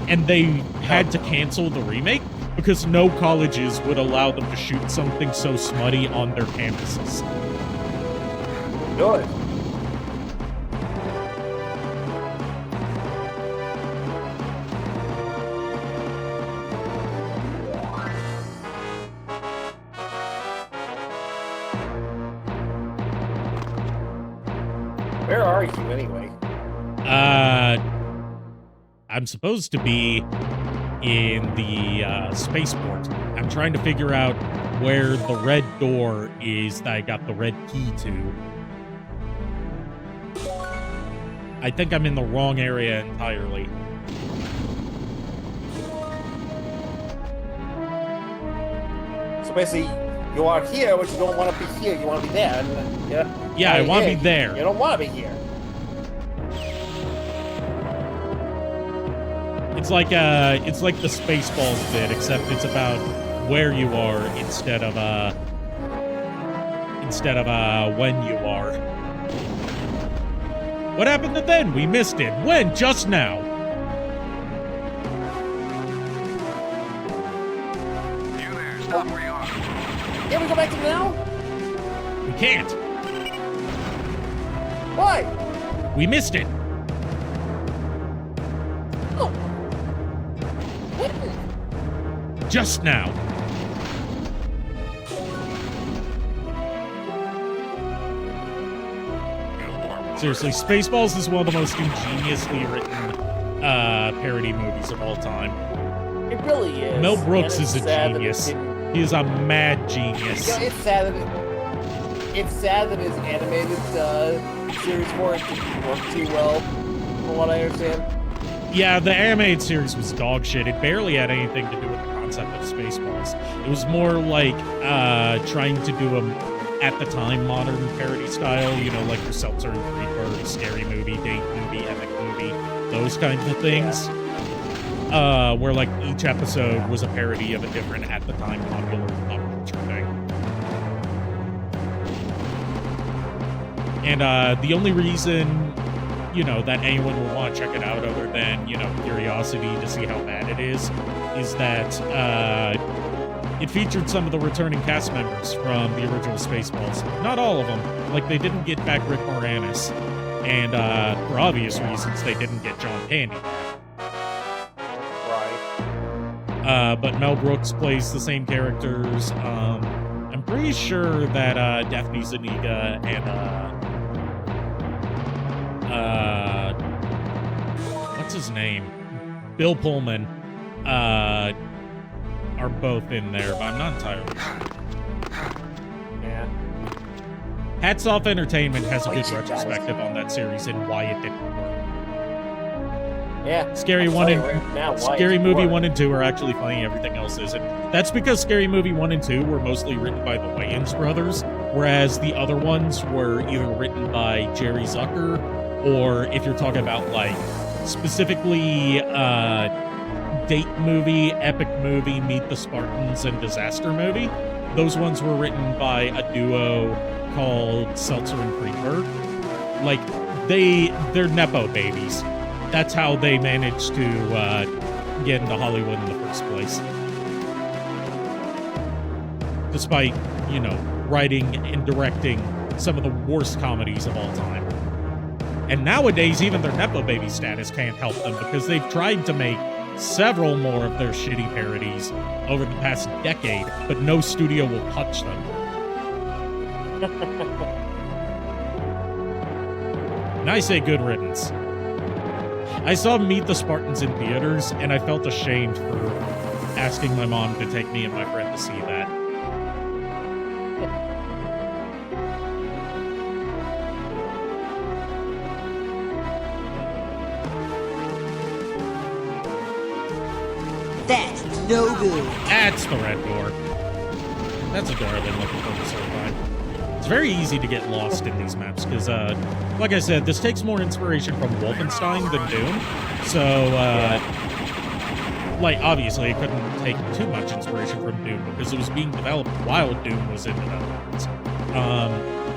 And they had to cancel the remake because no colleges would allow them to shoot something so smutty on their campuses. Good. Where are you anyway? I'm supposed to be in the spaceport. I'm trying to figure out where the red door is that I got the red key to. I think I'm in the wrong area entirely. So basically, you are here, but you don't want to be here. You want to be there. Yeah, I want to be there. You don't want to be here. It's like the Spaceballs bit, except it's about where you are instead of when you are. What happened to then? We missed it. When? Just now. You there, stop where you are. Can we go back to now? We can't. Why? We missed it. Oh. Just now. Seriously, Spaceballs is one of the most ingeniously written parody movies of all time. It really is. Mel Brooks is a genius. He is a mad genius. Yeah, it's sad that his animated series didn't work too well, from what I understand. Yeah, the animated series was dog shit. It barely had anything to do with the concept of Spaceballs. It was more like trying to do a, at the time, modern parody style, you know, like your Seltzer and Freebird, Scary Movie, Date Movie, Epic Movie, those kinds of things. Where like each episode was a parody of a different, at the time, popular pop culture thing. And the only reason, you know, that anyone will want to check it out other than, you know, curiosity to see how bad it is that it featured some of the returning cast members from the original Spaceballs. Not all of them. Like, they didn't get back Rick Moranis. And for obvious reasons, they didn't get John Candy back. Right. But Mel Brooks plays the same characters. I'm pretty sure that Daphne Zuniga and what's his name? Bill Pullman are both in there, but I'm not entirely sure. Yeah. Hats Off Entertainment has a good retrospective on that series and why it didn't work. Yeah. Scary I'll One tell you and right now why Scary it Movie worked. 1 and 2 are actually funny. Everything else isn't. That's because Scary Movie 1 and 2 were mostly written by the Wayans brothers, whereas the other ones were either written by Jerry Zucker, or if you're talking about like specifically date movie, epic movie, Meet the Spartans, and disaster movie, those ones were written by a duo called Seltzer and Greenberg. Like they're Nepo babies. That's how they managed to get into Hollywood in the first place. Despite, you know, writing and directing some of the worst comedies of all time. And nowadays, even their Nepo baby status can't help them because they've tried to make several more of their shitty parodies over the past decade, but no studio will touch them. And I say good riddance. I saw Meet the Spartans in theaters, and I felt ashamed for asking my mom to take me and my friend to see that. That's no good. That's the red door. That's a door I've been looking for this whole time. It's very easy to get lost in these maps because, like I said, this takes more inspiration from Wolfenstein than Doom. So, like, obviously, it couldn't take too much inspiration from Doom because it was being developed while Doom was in development.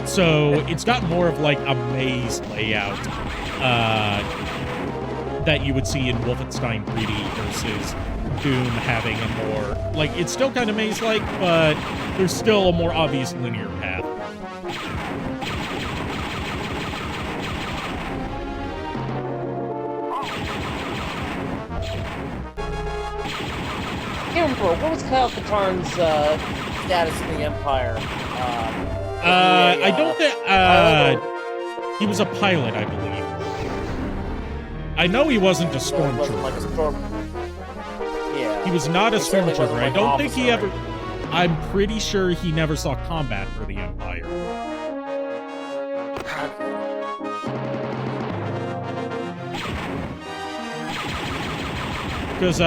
So it's got more of like a maze layout that you would see in Wolfenstein 3D versus Doom having a more, like, it's still kind of maze-like, but there's still a more obvious linear path. I can't remember, what was Kyle Katarn's status in the Empire? I don't think, he was a pilot, I believe. I know he wasn't a stormtrooper. Like a storm... Yeah. He was not a He certainly stormtrooper. wasn't I like don't an think he officer. ever... I'm pretty sure he never saw combat for the Empire. Because,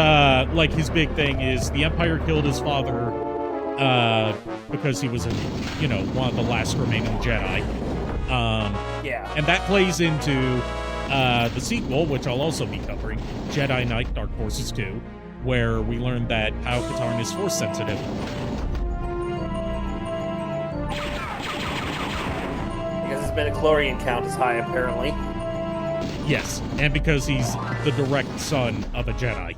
like, his big thing is the Empire killed his father, because he was, you know, one of the last remaining Jedi. Yeah. And that plays into the sequel, which I'll also be covering, Jedi Knight Dark Forces 2, where we learn that Kyle Katarn is Force sensitive. Because his midichlorian count is high, apparently. Yes, and because he's the direct son of a Jedi.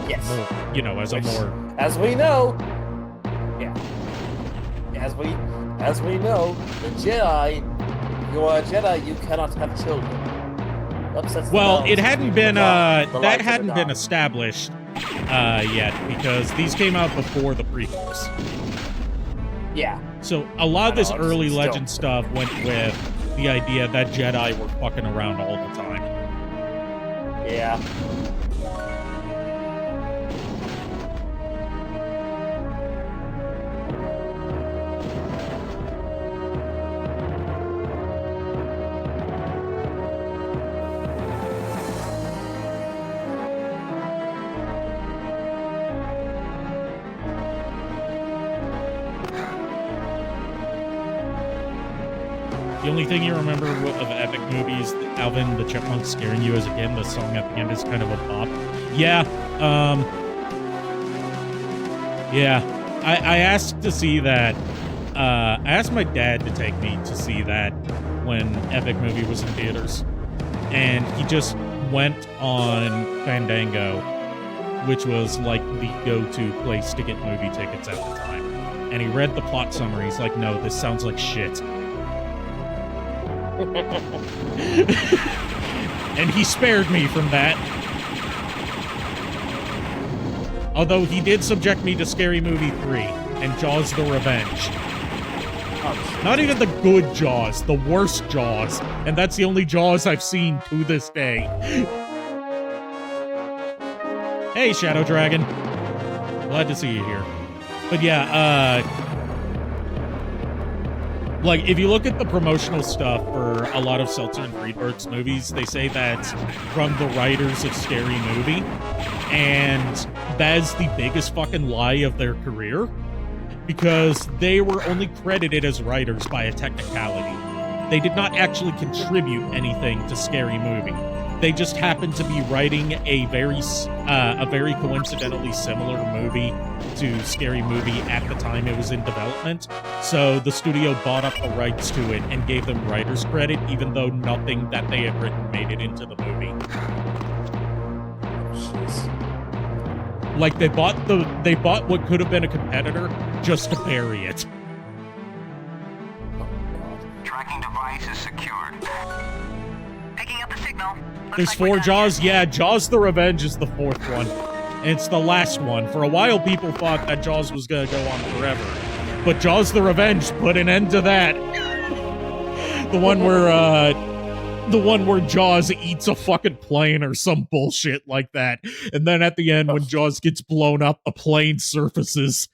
Yes. More, you know, as a more... As we know... Yeah. As we know, the Jedi... If you are a Jedi, you cannot have children. Upsets the Well, balance it hadn't between been, the lives of that the hadn't been gods. established yet, because these came out before the prequels. Yeah. So a lot of I this know, early still. Legend stuff went with the idea that Jedi were fucking around all the time. Yeah. The only thing you remember of epic movies, Alvin the Chipmunk scaring you as a kid, the song at the end is kind of a pop. Yeah, yeah. I asked to see that. I asked my dad to take me to see that when Epic Movie was in theaters. And he just went on Fandango which was like the go-to place to get movie tickets at the time. And he read the plot summary. He's like, no, this sounds like shit. And he spared me from that. Although he did subject me to Scary Movie 3 and Jaws the Revenge. Not even the good Jaws, the worst Jaws. And that's the only Jaws I've seen to this day. Hey, Shadow Dragon. Glad to see you here. But yeah, like, if you look at the promotional stuff for a lot of Seltzer and Friedberg's movies, they say that's from the writers of Scary Movie. And that is the biggest fucking lie of their career. Because they were only credited as writers by a technicality. They did not actually contribute anything to Scary Movie. They just happened to be writing a very coincidentally similar movie to Scary Movie at the time it was in development. So the studio bought up the rights to it and gave them writer's credit, even though nothing that they had written made it into the movie. Like, they bought what could have been a competitor just to bury it. Tracking device is secured. Picking up the signal. There's 4 Jaws? Yeah, Jaws the Revenge is the 4th one. And it's the last one. For a while, people thought that Jaws was gonna go on forever. But Jaws the Revenge put an end to that. The one where Jaws eats a fucking plane or some bullshit like that. And then at the end, when Jaws gets blown up, a plane surfaces.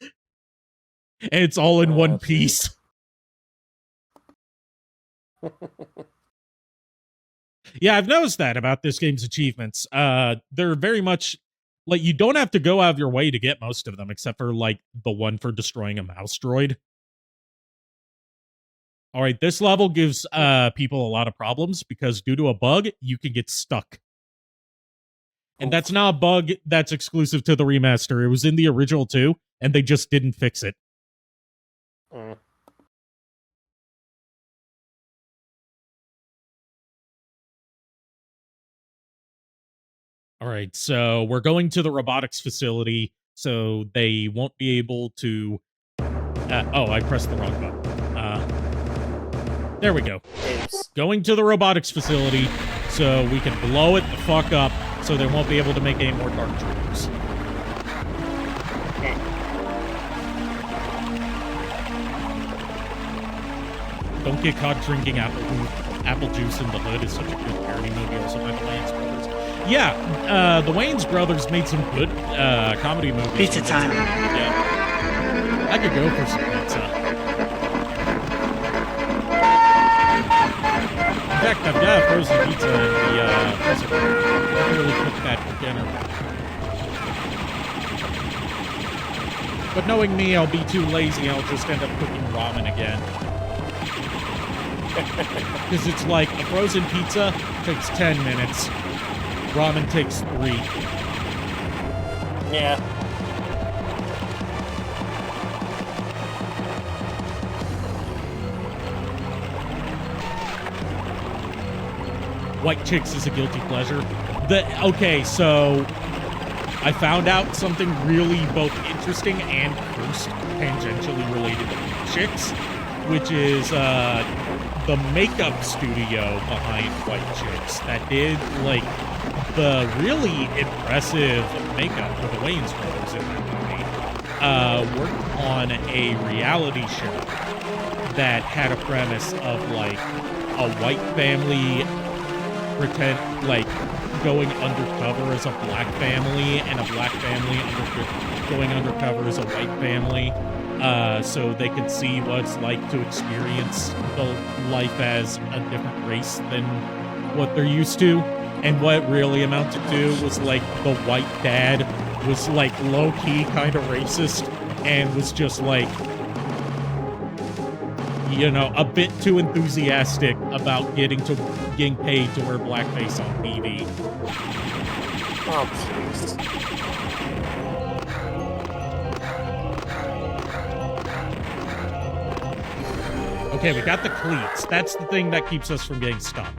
And it's all in one piece. Yeah, I've noticed that about this game's achievements. They're very much, like, you don't have to go out of your way to get most of them, except for, like, the one for destroying a mouse droid. Alright, this level gives people a lot of problems, because due to a bug, you can get stuck. And that's not a bug that's exclusive to the remaster. It was in the original too, and they just didn't fix it. Alright, so we're going to the robotics facility, so they won't be able to... oh, I pressed the wrong button. There we go. Going to the robotics facility, so we can blow it the fuck up, so they won't be able to make any more Dark Troopers. Don't get caught drinking apple juice in the Hood is such a good parody movie, also by the Wayans brothers. Yeah, the Wayans brothers made some good comedy movies. Pizza time. Yeah. I could go for some pizza. In fact, I've got a frozen pizza in the freezer. I can really cook that for dinner. But knowing me, I'll be too lazy. I'll just end up cooking ramen again. Because it's like, a frozen pizza takes 10 minutes. Ramen takes 3. Yeah. White Chicks is a guilty pleasure. Okay, so I found out something really both interesting and cursed, tangentially related to White Chicks, which is the makeup studio behind White Chicks that did, like, the really impressive makeup for the Wayans brothers in that movie, worked on a reality show that had a premise of, like, a white family going undercover as a black family, and a black family going undercover as a white family, so they could see what it's like to experience the life as a different race than what they're used to. And what it really amounted to was, like, the white dad was, like, low-key kind of racist, and was just, like, you know, a bit too enthusiastic about getting paid to wear blackface on TV. Oh, jeez. Okay, we got the cleats. That's the thing that keeps us from getting stuck.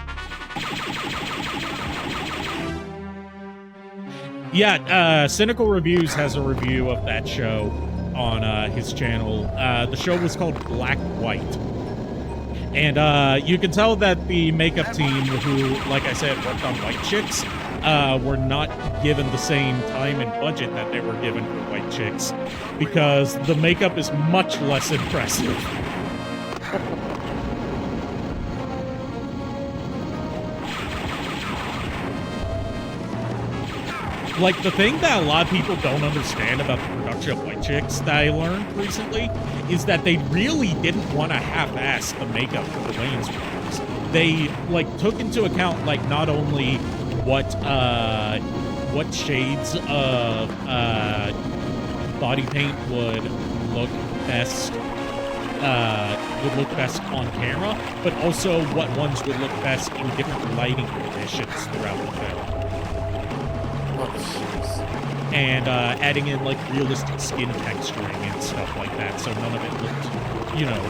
Yeah, Cynical Reviews has a review of that show on his channel. The show was called Black White. And you can tell that the makeup team, who, like I said, worked on White Chicks, were not given the same time and budget that they were given for White Chicks, because the makeup is much less impressive. Like, the thing that a lot of people don't understand about the production of White Chicks that I learned recently is that they really didn't want to half-ass the makeup for the Wayans brothers. They, like, took into account, like, not only what shades of body paint would look best on camera, but also what ones would look best in different lighting conditions throughout the film. And adding in, like, realistic skin texturing and stuff like that, so none of it looked, you know,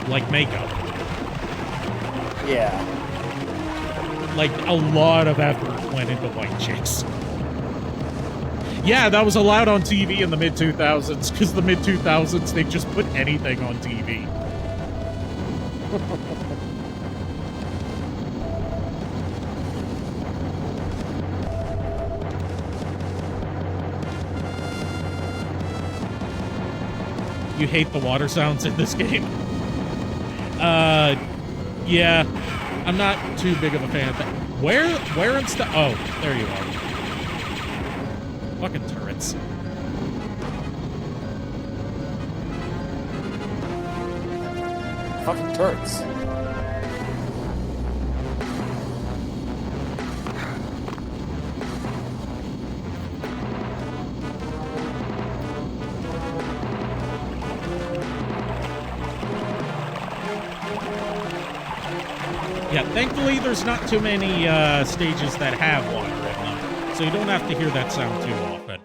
like makeup. Yeah. Like, a lot of effort went into White Chicks. Yeah, that was allowed on TV in the mid-2000s, because the mid-2000s, they just put anything on TV. You hate the water sounds in this game? Yeah. I'm not too big of a fan of that. Where in stuff? Oh, there you are. Fucking turrets. Fucking turrets. Yeah, thankfully there's not too many stages that have water in them, so you don't have to hear that sound too often.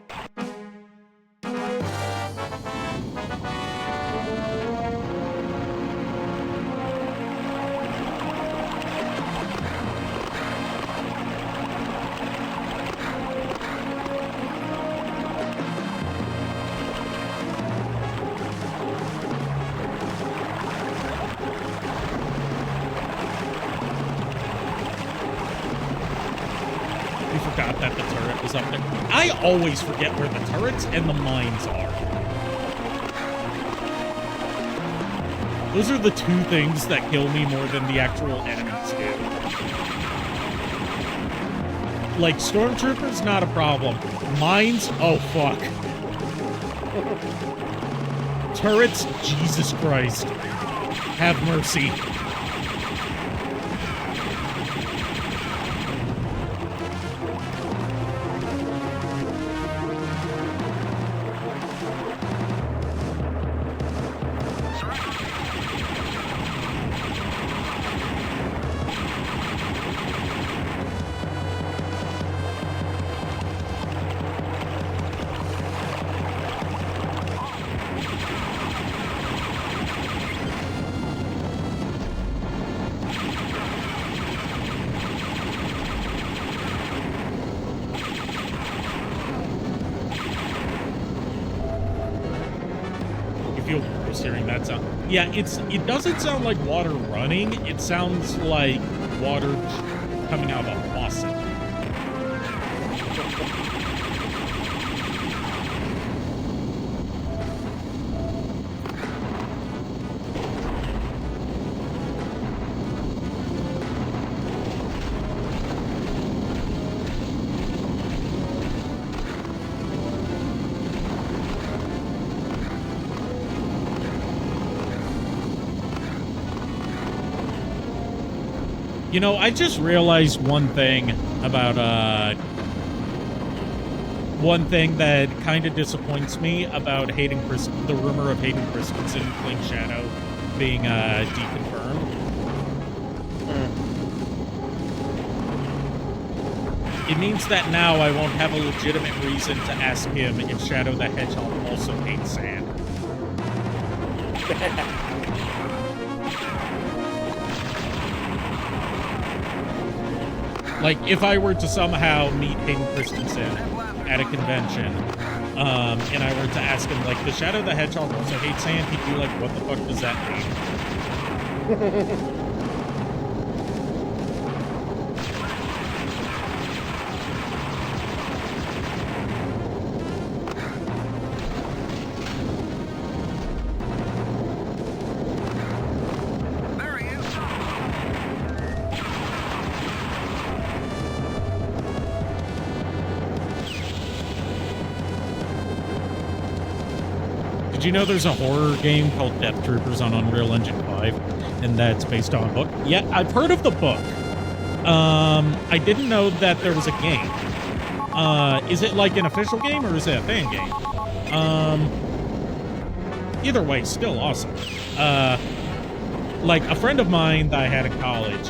That the turret was up there. I always forget where the turrets and the mines are. Those are the two things that kill me more than the actual enemies do. Like, stormtroopers, not a problem. Mines, oh fuck. Turrets, Jesus Christ. Have mercy. Hearing that sound. Yeah, it doesn't sound like water running. It sounds like water coming out of a faucet. You know, I just realized one thing about, one thing that kind of disappoints me about the rumor of Hayden Christensen playing Shadow being, deconfirmed. It means that now I won't have a legitimate reason to ask him if Shadow the Hedgehog also hates sand. Like, if I were to somehow meet Hayden Christensen at a convention, and I were to ask him, like, the Shadow the Hedgehog also hates sand, he'd be like, what the fuck does that mean? Did you know there's a horror game called Death Troopers on Unreal Engine 5, and that's based on a book? Yeah, I've heard of the book. I didn't know that there was a game. Is it like an official game, or is it a fan game? Either way, still awesome. Like, a friend of mine that I had in college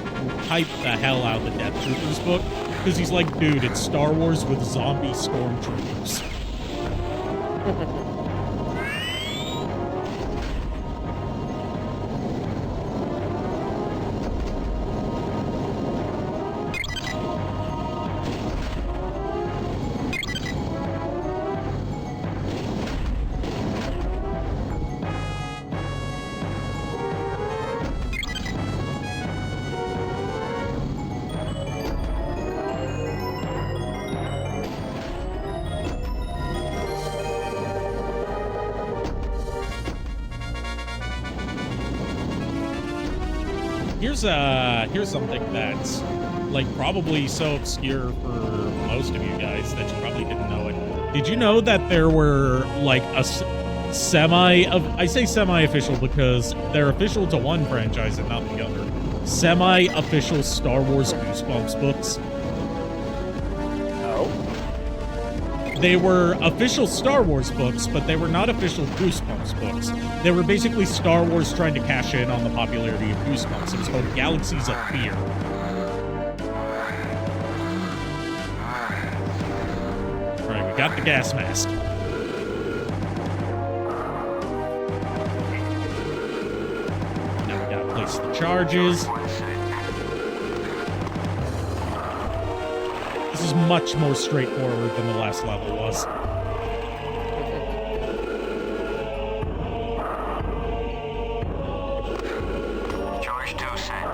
hyped the hell out of the Death Troopers book, because he's like, dude, it's Star Wars with zombie stormtroopers. Here's something that's, like, probably so obscure for most of you guys that you probably didn't know it. Did you know that there were, like, I say semi-official because they're official to one franchise and not the other, semi-official Star Wars Goosebumps books? They were official Star Wars books, but they were not official Goosebumps books. They were basically Star Wars trying to cash in on the popularity of Goosebumps. It was called Galaxies of Fear. Alright, we got the gas mask. Now we gotta place the charges. This is much more straightforward than the last level was. Charge 2 set.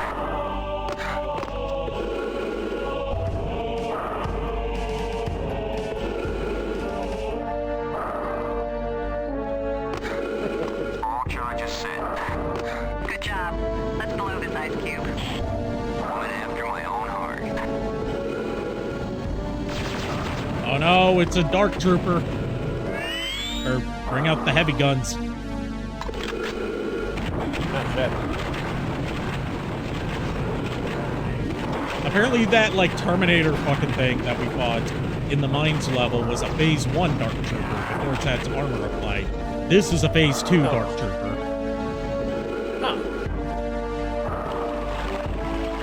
All charges set. Good job. Let's blow this ice cube. Woman after my own heart. Oh no, it's a Dark Trooper. Or bring out the heavy guns. Apparently that, like, Terminator fucking thing that we fought in the Mines level was a Phase 1 Dark Trooper before it's had its armor applied. This is a Phase 2 Dark Trooper.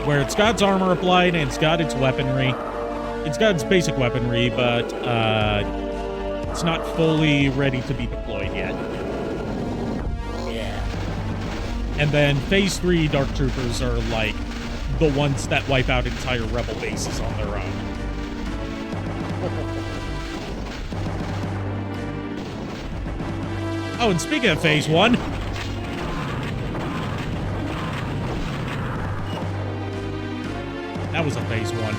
Where it's got its armor applied and it's got its weaponry. It's got its basic weaponry, but it's not fully ready to be deployed yet. Yeah. And then Phase 3 Dark Troopers are like the ones that wipe out entire rebel bases on their own. Oh, and speaking of Phase 1... that was a Phase 1.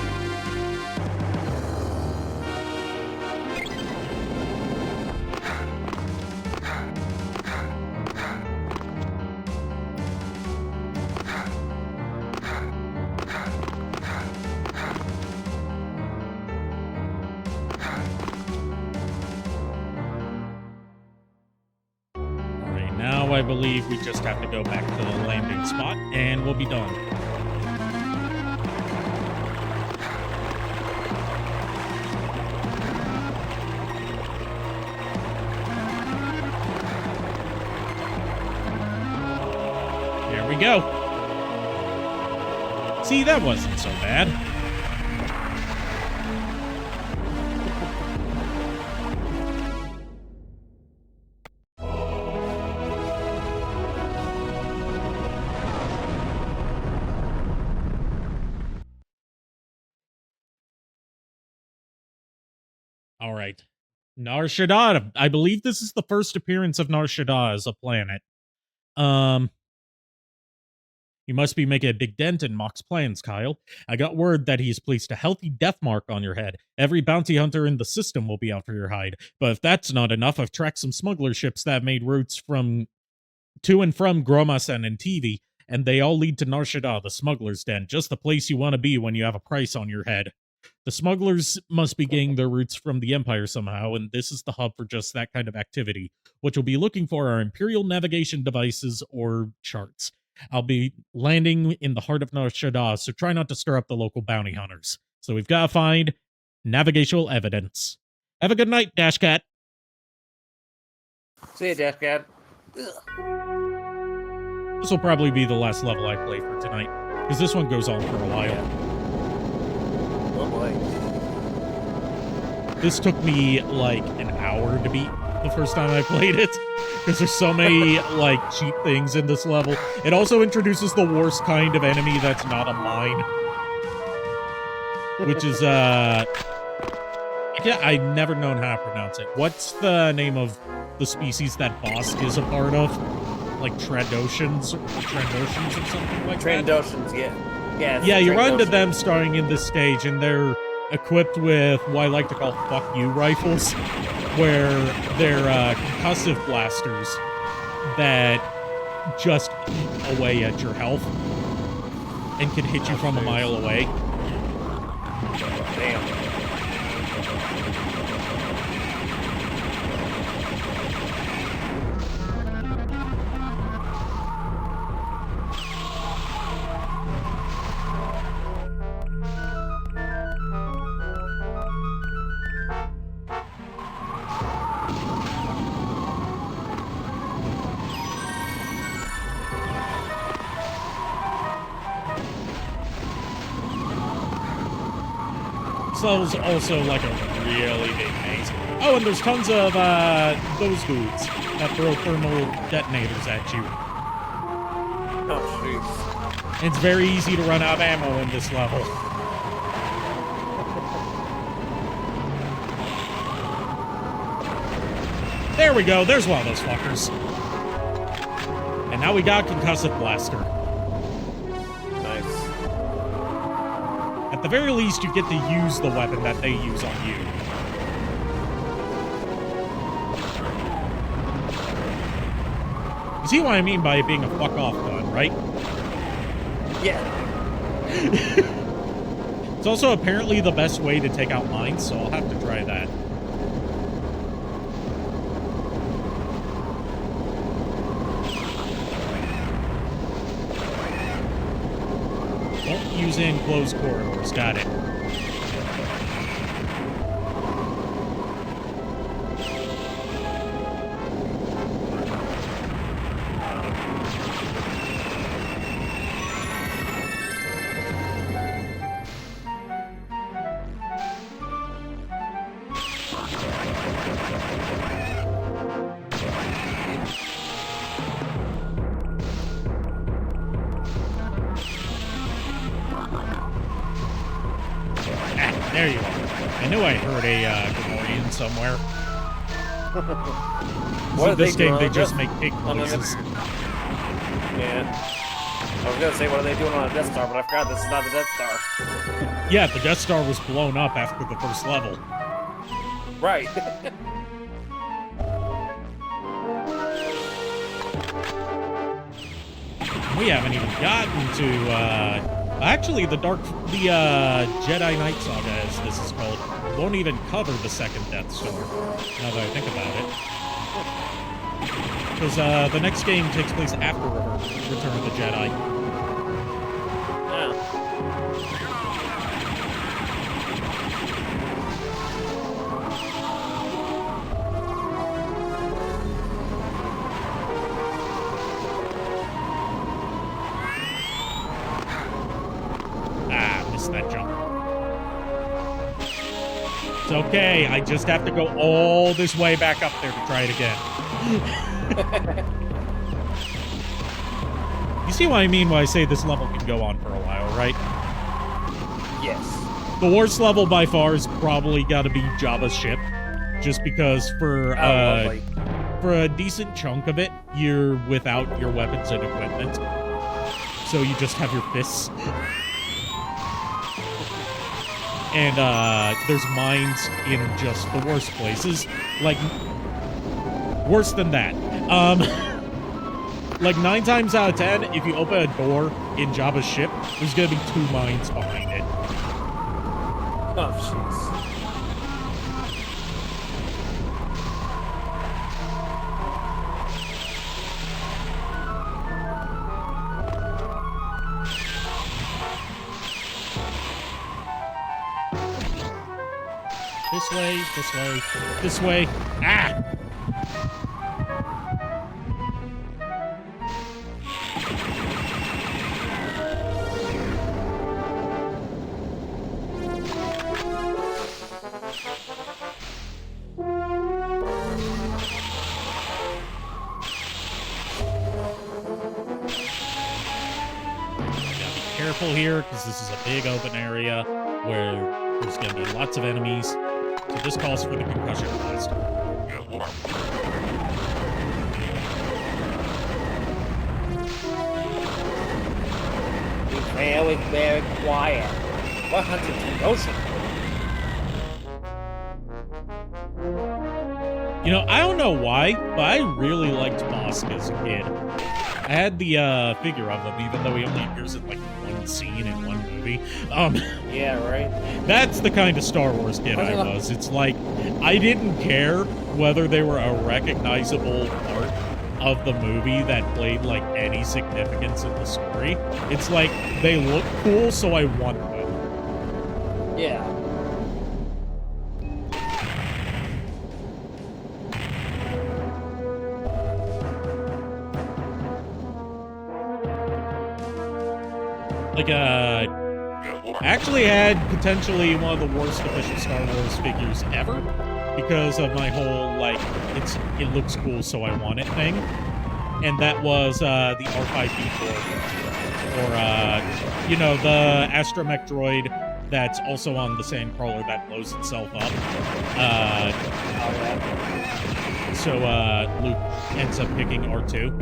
Now I believe we just have to go back to the landing spot, and we'll be done. Here we go. See, that wasn't so bad. All right. Nar Shaddaa. I believe this is the first appearance of Nar Shaddaa as a planet. You must be making a big dent in Mock's plans, Kyle. I got word that he's placed a healthy death mark on your head. Every bounty hunter in the system will be after your hide. But if that's not enough, I've tracked some smuggler ships that made routes to and from Gromasen and TV, and they all lead to Nar Shaddaa, the smuggler's den, just the place you want to be when you have a price on your head. The smugglers must be getting their routes from the Empire somehow, and this is the hub for just that kind of activity. What you'll be looking for are Imperial navigation devices or charts. I'll be landing in the heart of Nar Shaddaa, so try not to stir up the local bounty hunters. So we've got to find navigational evidence. Have a good night, Dash Cat. See ya, Dash Cat. This will probably be the last level I play for tonight, because this one goes on for a while. Oh boy. This took me like an hour to beat the first time I played it, because there's so many like cheap things in this level. It also introduces the worst kind of enemy that's not a mine, which is yeah, I've never known how to pronounce it. What's the name of the species that Bosk is a part of? Like Trandoshans or something like that? Trandoshans, yeah. Yeah, you run into them starting in this stage, and they're equipped with what I like to call fuck you rifles, where they're concussive blasters that just eat away at your health and can hit you from a mile away. Damn. This level's also like a really big maze. Oh, and there's tons of those dudes that throw thermal detonators at you. Oh, jeez. It's very easy to run out of ammo in this level. There we go. There's one of those fuckers. And now we got Concussive Blaster. Nice. At the very least, you get to use the weapon that they use on you. You see what I mean by it being a fuck-off gun, right? Yeah. It's also apparently the best way to take out mines, so I'll have to try that. Don't use in closed corridors. Got it. There you are. I knew I heard a Gamorrean somewhere. What so this they game, they just make pig noises. Yeah. I was gonna say, what are they doing on a Death Star, but I forgot this is not the Death Star. Yeah, the Death Star was blown up after the first level. Right. We haven't even gotten to, actually, the Jedi Knight Saga, as this is called, won't even cover the second Death Star, now that I think about it. Because, the next game takes place after Return of the Jedi. Yeah. That jump. It's okay, I just have to go all this way back up there to try it again. You see what I mean when I say this level can go on for a while, right? Yes. The worst level by far is probably gotta be Jabba's ship. just because for a decent chunk of it, you're without your weapons and equipment. So you just have your fists. And there's mines in just the worst places. Like, worse than that. Like 9 times out of 10, if you open a door in Jabba's ship, there's gonna be 2 mines behind it. Oh, jeez. This way, this way, this way. Ah! Careful here, because this is a big open area where there's going to be lots of enemies. So this calls for the concussion blast. Be very, very quiet. We're hunting concussion. You know, I don't know why, but I really liked Bosk as a kid. I had the figure of him, even though he only appears in like one scene in one movie. Yeah, right. That's the kind of Star Wars kid I was. It's like, I didn't care whether they were a recognizable part of the movie that played like any significance in the story. It's like, they look cool, so I want them. Yeah. Like, actually had potentially one of the worst official Star Wars figures ever because of my whole, like, it looks cool, so I want it thing. And that was, the R5D4. Or, you know, the astromech droid that's also on the sandcrawler that blows itself up. So, Luke ends up picking R2.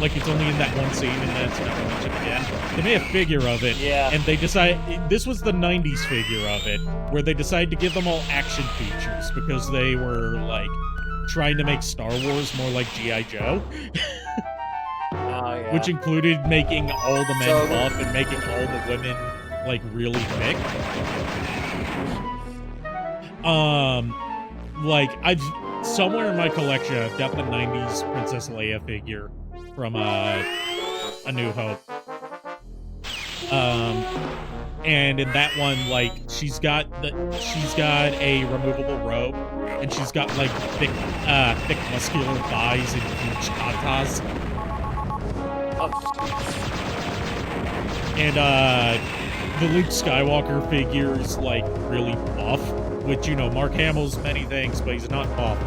Like, it's only in that one scene, and then it's never mentioned again. They made a figure of it, and they decided... This was the 90s figure of it, where they decided to give them all action features, because they were, like, trying to make Star Wars more like G.I. Joe. Which included making all the men buff and making all the women, like, really thick. Like, I've... Somewhere in my collection, I've got the 90s Princess Leia figure from A New Hope. And in that one, like, she's got a removable robe, and she's got like thick muscular thighs and huge tatas. And the Luke Skywalker figure is like really buff, which, you know, Mark Hamill's many things, but he's not buff.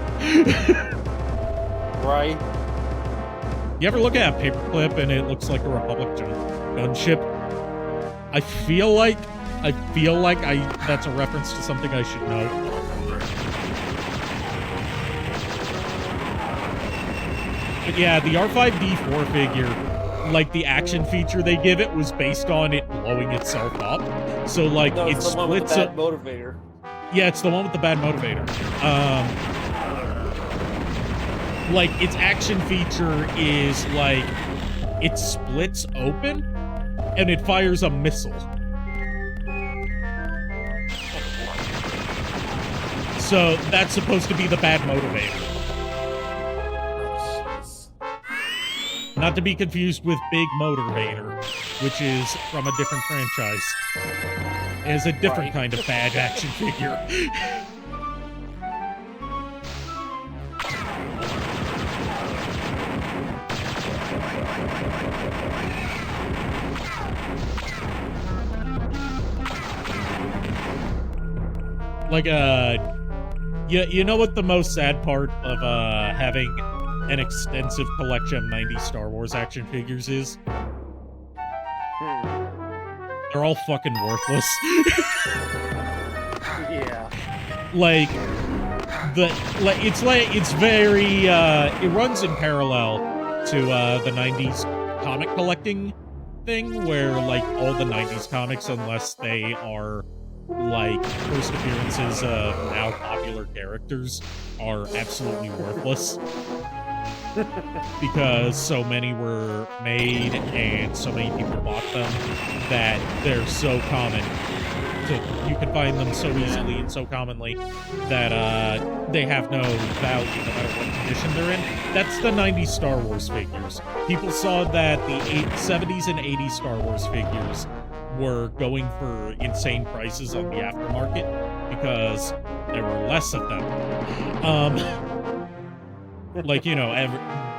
Right. You ever look at a paperclip and it looks like a Republic gunship? I feel like that's a reference to something I should know. But yeah, the R5D4 figure, like the action feature they give it was based on it blowing itself up. So like No, it it's the one with splits the up. bad motivator. Yeah, it's the one with the bad motivator. Like, its action feature is, like, it splits open, and it fires a missile. So, that's supposed to be the bad motivator. Not to be confused with Big Motivator, which is from a different franchise. It is a different kind of bad action figure. Like, you know what the most sad part of, having an extensive collection of 90s Star Wars action figures is? They're all fucking worthless. Yeah. Like, it's very it runs in parallel to the 90s comic collecting thing, where like all the 90s comics, unless they are like first appearances of now popular characters, are absolutely worthless. Because so many were made and so many people bought them that they're so common. You can find them so easily and so commonly that they have no value no matter what condition they're in. That's the 90s Star Wars figures. People saw that the 70s and 80s Star Wars figures were going for insane prices on the aftermarket because there were less of them. Like, you know,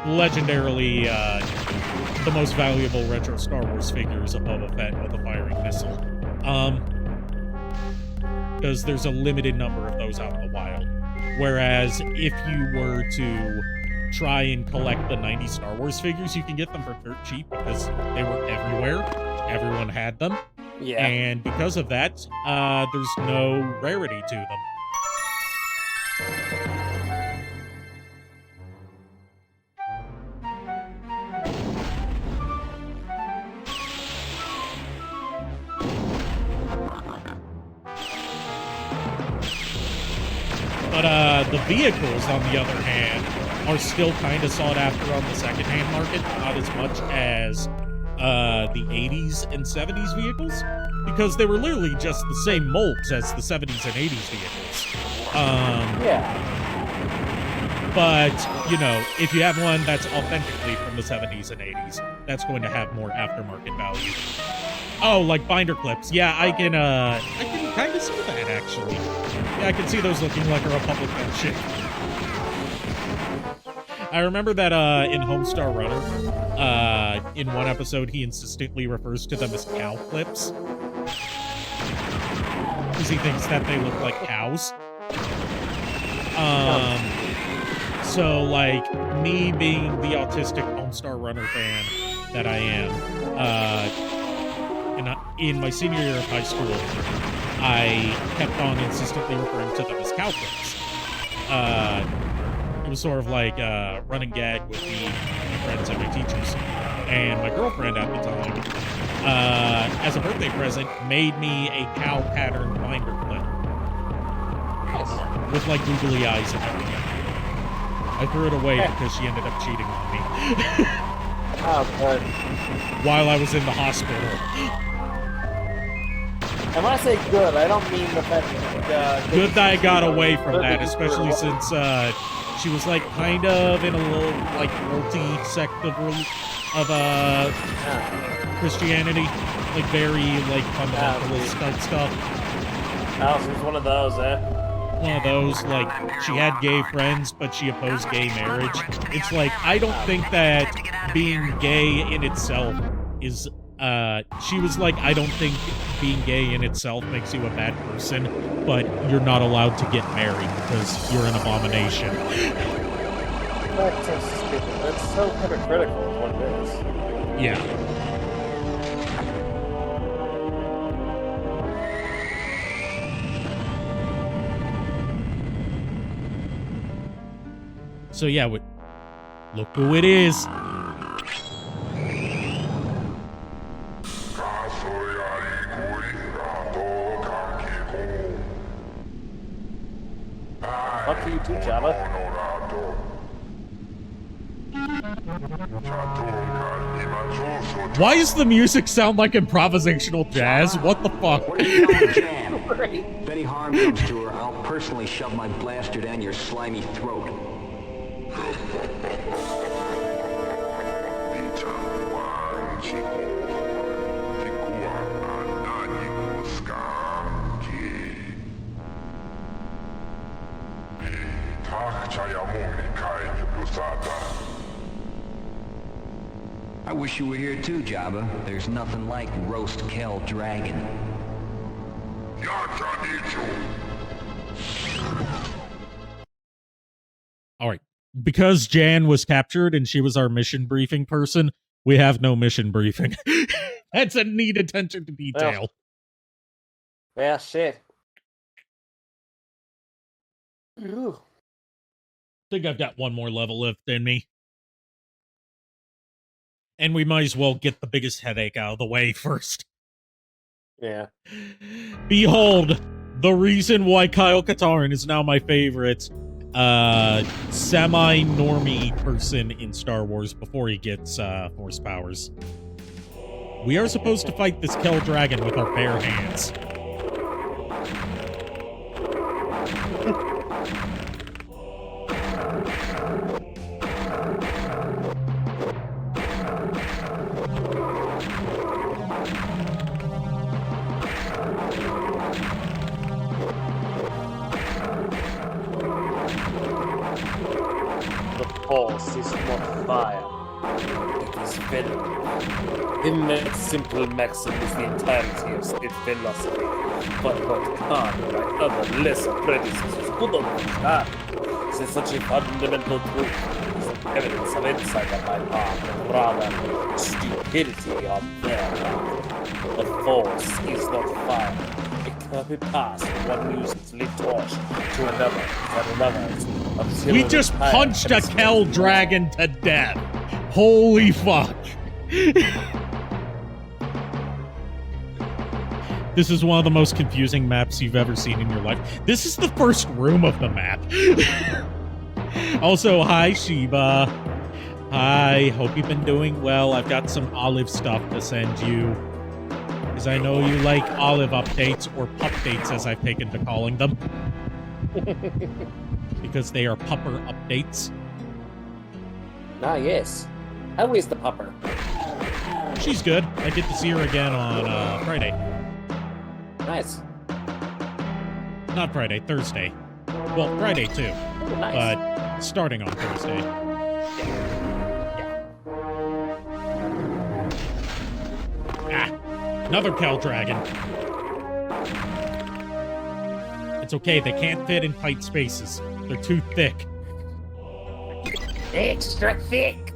legendarily, the most valuable retro Star Wars figure is a Boba Fett with a firing missile. Because there's a limited number of those out in the wild. Whereas, if you were to try and collect the 90s Star Wars figures, you can get them for dirt cheap because they were everywhere. Everyone had them. Yeah. And because of that, there's no rarity to them. But the vehicles, on the other hand, are still kind of sought after on the secondhand market, not as much as the 80s and 70s vehicles, because they were literally just the same molds as the 70s and 80s vehicles. Yeah. But, you know, if you have one that's authentically from the 70s and 80s, that's going to have more aftermarket value. Oh, like binder clips. Yeah, I can kind of see that, actually. Yeah, I can see those looking like a Republic shit. I remember that in Homestar Runner, in one episode, he insistently refers to them as cow clips. Because he thinks that they look like cows. So, like, me being the autistic Homestar Runner fan that I am, in my senior year of high school, I kept on insistently referring to them as cow clips. It was sort of like a running gag with me, my friends, and my teachers. And my girlfriend at the time, as a birthday present, made me a cow pattern binder clip. With, like, googly eyes and everything. I threw it away because she ended up cheating on me. Oh, good. While I was in the hospital. And when I say good, I don't mean the fact that... Good that I got away from that, especially since she was, like, kind of in a little, like, multi-sect of Christianity. Like, very, like, fundamentalist type stuff. Oh, so it's one of those, One of those, like, she had gay friends, but she opposed gay marriage. It's like, I don't think that being gay in itself is... she was like, I don't think being gay in itself makes you a bad person, but you're not allowed to get married because you're an abomination. That's so stupid. That's so hypocritical of what it is. Yeah. So yeah, look who it is. Up to you too, Java. Why does the music sound like improvisational jazz? What the fuck? What are you doing, Jan? If any harm comes to her, I'll personally shove my blaster down your slimy throat. I wish you were here too, Jabba. There's nothing like roast Kel Dragon. All right. Because Jan was captured and she was our mission briefing person, we have no mission briefing. That's a neat attention to detail. Yeah, shit. Ooh. think I've got one more level left in me. And we might as well get the biggest headache out of the way first. Yeah. Behold, the reason why Kyle Katarn is now my favorite semi-normie person in Star Wars before he gets Force powers. We are supposed to fight this Kel Dragon with our bare hands. The Force is not fire. It is venom. In that simple maxim is the entirety of Sith philosophy. But what Khan and my other lesser predecessors could understand is that such a fundamental truth is the evidence of insight on my part, and rather stupidity on their part. The Force is not fire. It cannot be passed from one uselessly torch to another, and another. We just punched a Kel Dragon to death. Holy fuck. This is one of the most confusing maps you've ever seen in your life. This is the first room of the map. Also, hi, Sheba. Hi, hope you've been doing well. I've got some Olive stuff to send you. Because I know you like Olive updates, or pupdates as I've taken to calling them. Because they are pupper updates. Ah, yes. How is the pupper? She's good. I get to see her again on Friday. Nice. Not Friday, Thursday. Well, Friday too. Oh, nice. But starting on Thursday. Ah, another Kel Dragon. It's okay, they can't fit in tight spaces. They're too thick. Extra thick.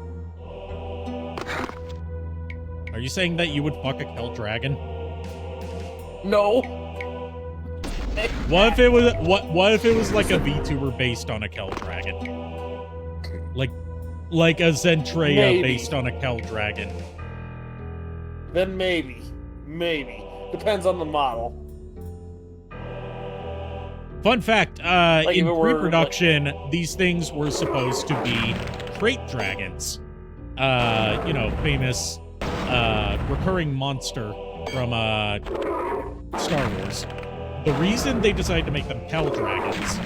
Are you saying that you would fuck a Kel Dragon? No. What if it was like a VTuber based on a Kel Dragon? Like a Zentreya based on a Kel Dragon. Then maybe. Depends on the model. Fun fact, in pre-production, these things were supposed to be crate dragons. You know, famous recurring monster from Star Wars. The reason they decided to make them Kel Dragons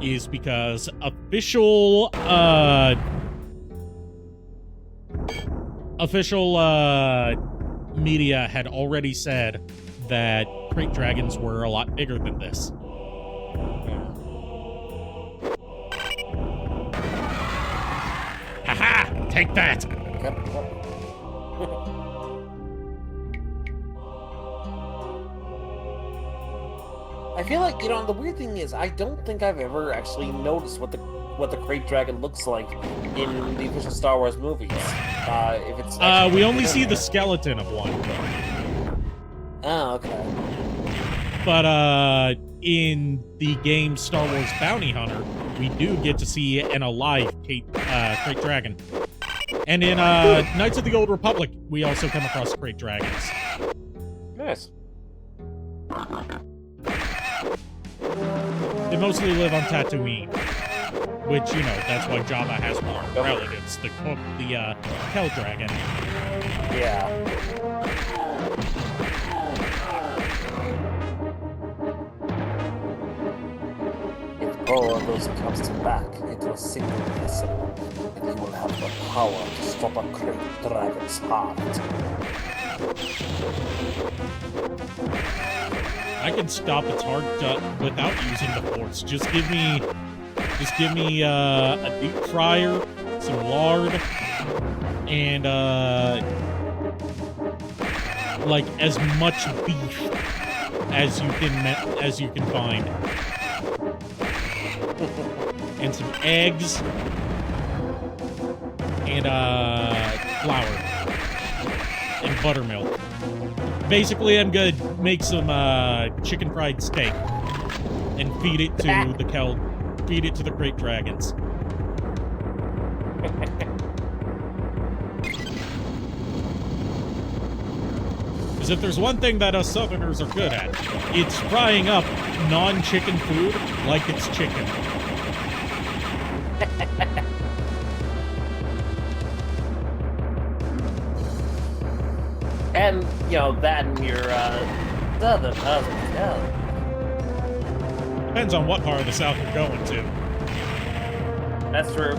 is because official media had already said that crate dragons were a lot bigger than this. Haha! Take that! I feel like, you know, the weird thing is, I don't think I've ever actually noticed what the crate dragon looks like in the official Star Wars movies. If it's we only see the skeleton of one. Oh, okay. But in the game Star Wars Bounty Hunter, we do get to see an alive crate dragon. And in Knights of the Old Republic, we also come across crate dragons. Nice. They mostly live on Tatooine, which, you know, that's why Jabba has more relatives, the Kel Dragon. Yeah. If all of those comes back into a single vessel, then you will have the power to stop a crate dragon's heart. I can stop its heart without using the Force. Just give me a deep fryer, some lard, and like as much beef as you can find, and some eggs, and flour, and buttermilk. Basically, I'm gonna make some chicken fried steak and feed it to the crate dragons. Because if there's one thing that us Southerners are good at, it's frying up non-chicken food like it's chicken. And, you know, that and your, Southern hospitality. Depends on what part of the South you're going to. That's true.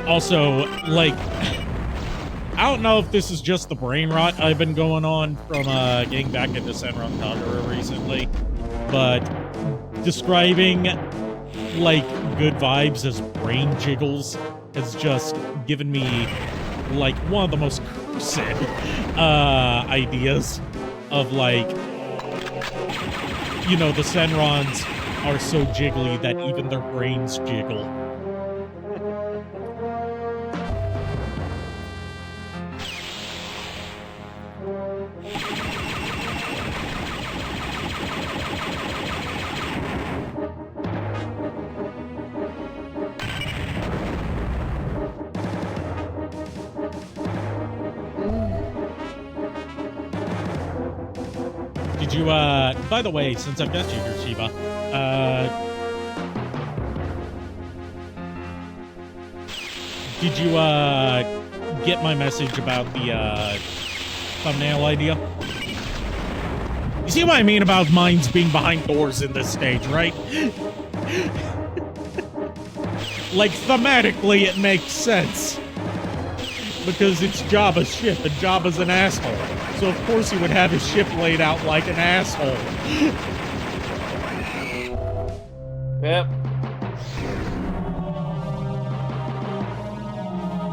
Also, like, I don't know if this is just the brain rot I've been going on from getting back into Senran Kagura recently, but describing, like, good vibes as brain jiggles has just given me, like, one of the most cursed ideas of, like, you know, the Senrons are so jiggly that even their brains jiggle. Did you, by the way, since I've got you here, Shiva, did you, get my message about the, thumbnail idea? You see what I mean about minds being behind doors in this stage, right? Like, thematically, it makes sense. Because it's Jabba's ship, and Jabba's an asshole. So of course he would have his ship laid out like an asshole. Yep.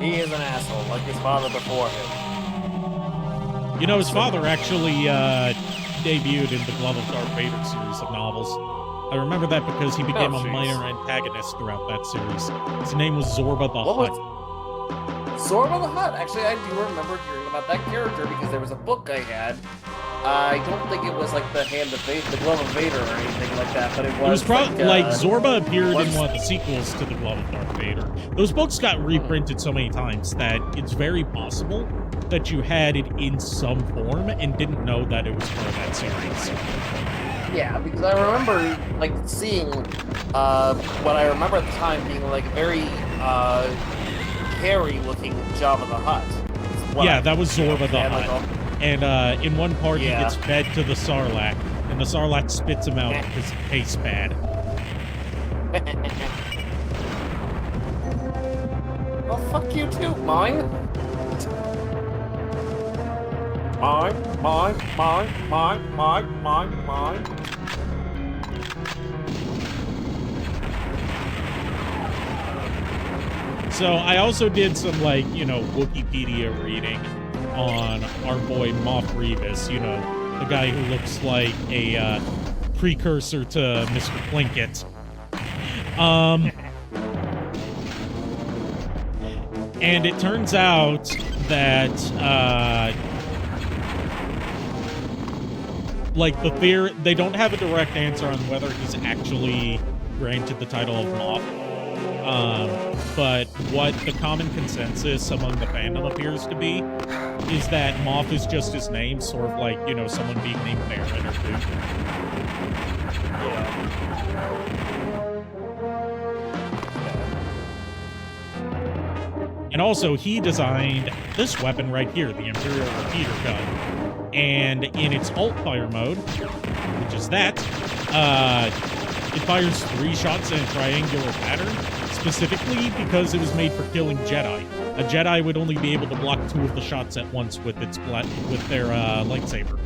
He is an asshole, like his father before him. You know, his father actually debuted in the Glove of Darth Vader series of novels. I remember that because he became a minor antagonist throughout that series. His name was Zorba the Hutt. Zorba the Hutt. Actually, I do remember hearing about that character because there was a book I had. I don't think it was like the Hand of Vader, the Glove of Vader, or anything like that, but it was. It was probably like Zorba appeared in one of the sequels to the Glove of Darth Vader. Those books got reprinted so many times that it's very possible that you had it in some form and didn't know that it was part of that series. Yeah, because I remember like seeing what I remember at the time being like a very hairy-looking Jabba the Hutt. Yeah, that was Zorba the Hutt. Like, and in one part, he gets fed to the Sarlacc, and the Sarlacc spits him out because it tastes bad. Well, fuck you too, mine. Mine. So I also did some, like, you know, Wikipedia reading on our boy Moff Revis, you know, the guy who looks like a precursor to Mr. Plinkett. And it turns out that, like, they don't have a direct answer on whether he's actually granted the title of Moff. But what the common consensus among the fandom appears to be is that Moff is just his name, sort of like, you know, someone being named Baron or Duke. And also, he designed this weapon right here, the Imperial Repeater Gun. And in its alt-fire mode, which is that, it fires 3 shots in a triangular pattern, specifically because it was made for killing Jedi. A Jedi would only be able to block 2 of the shots at once with their lightsaber.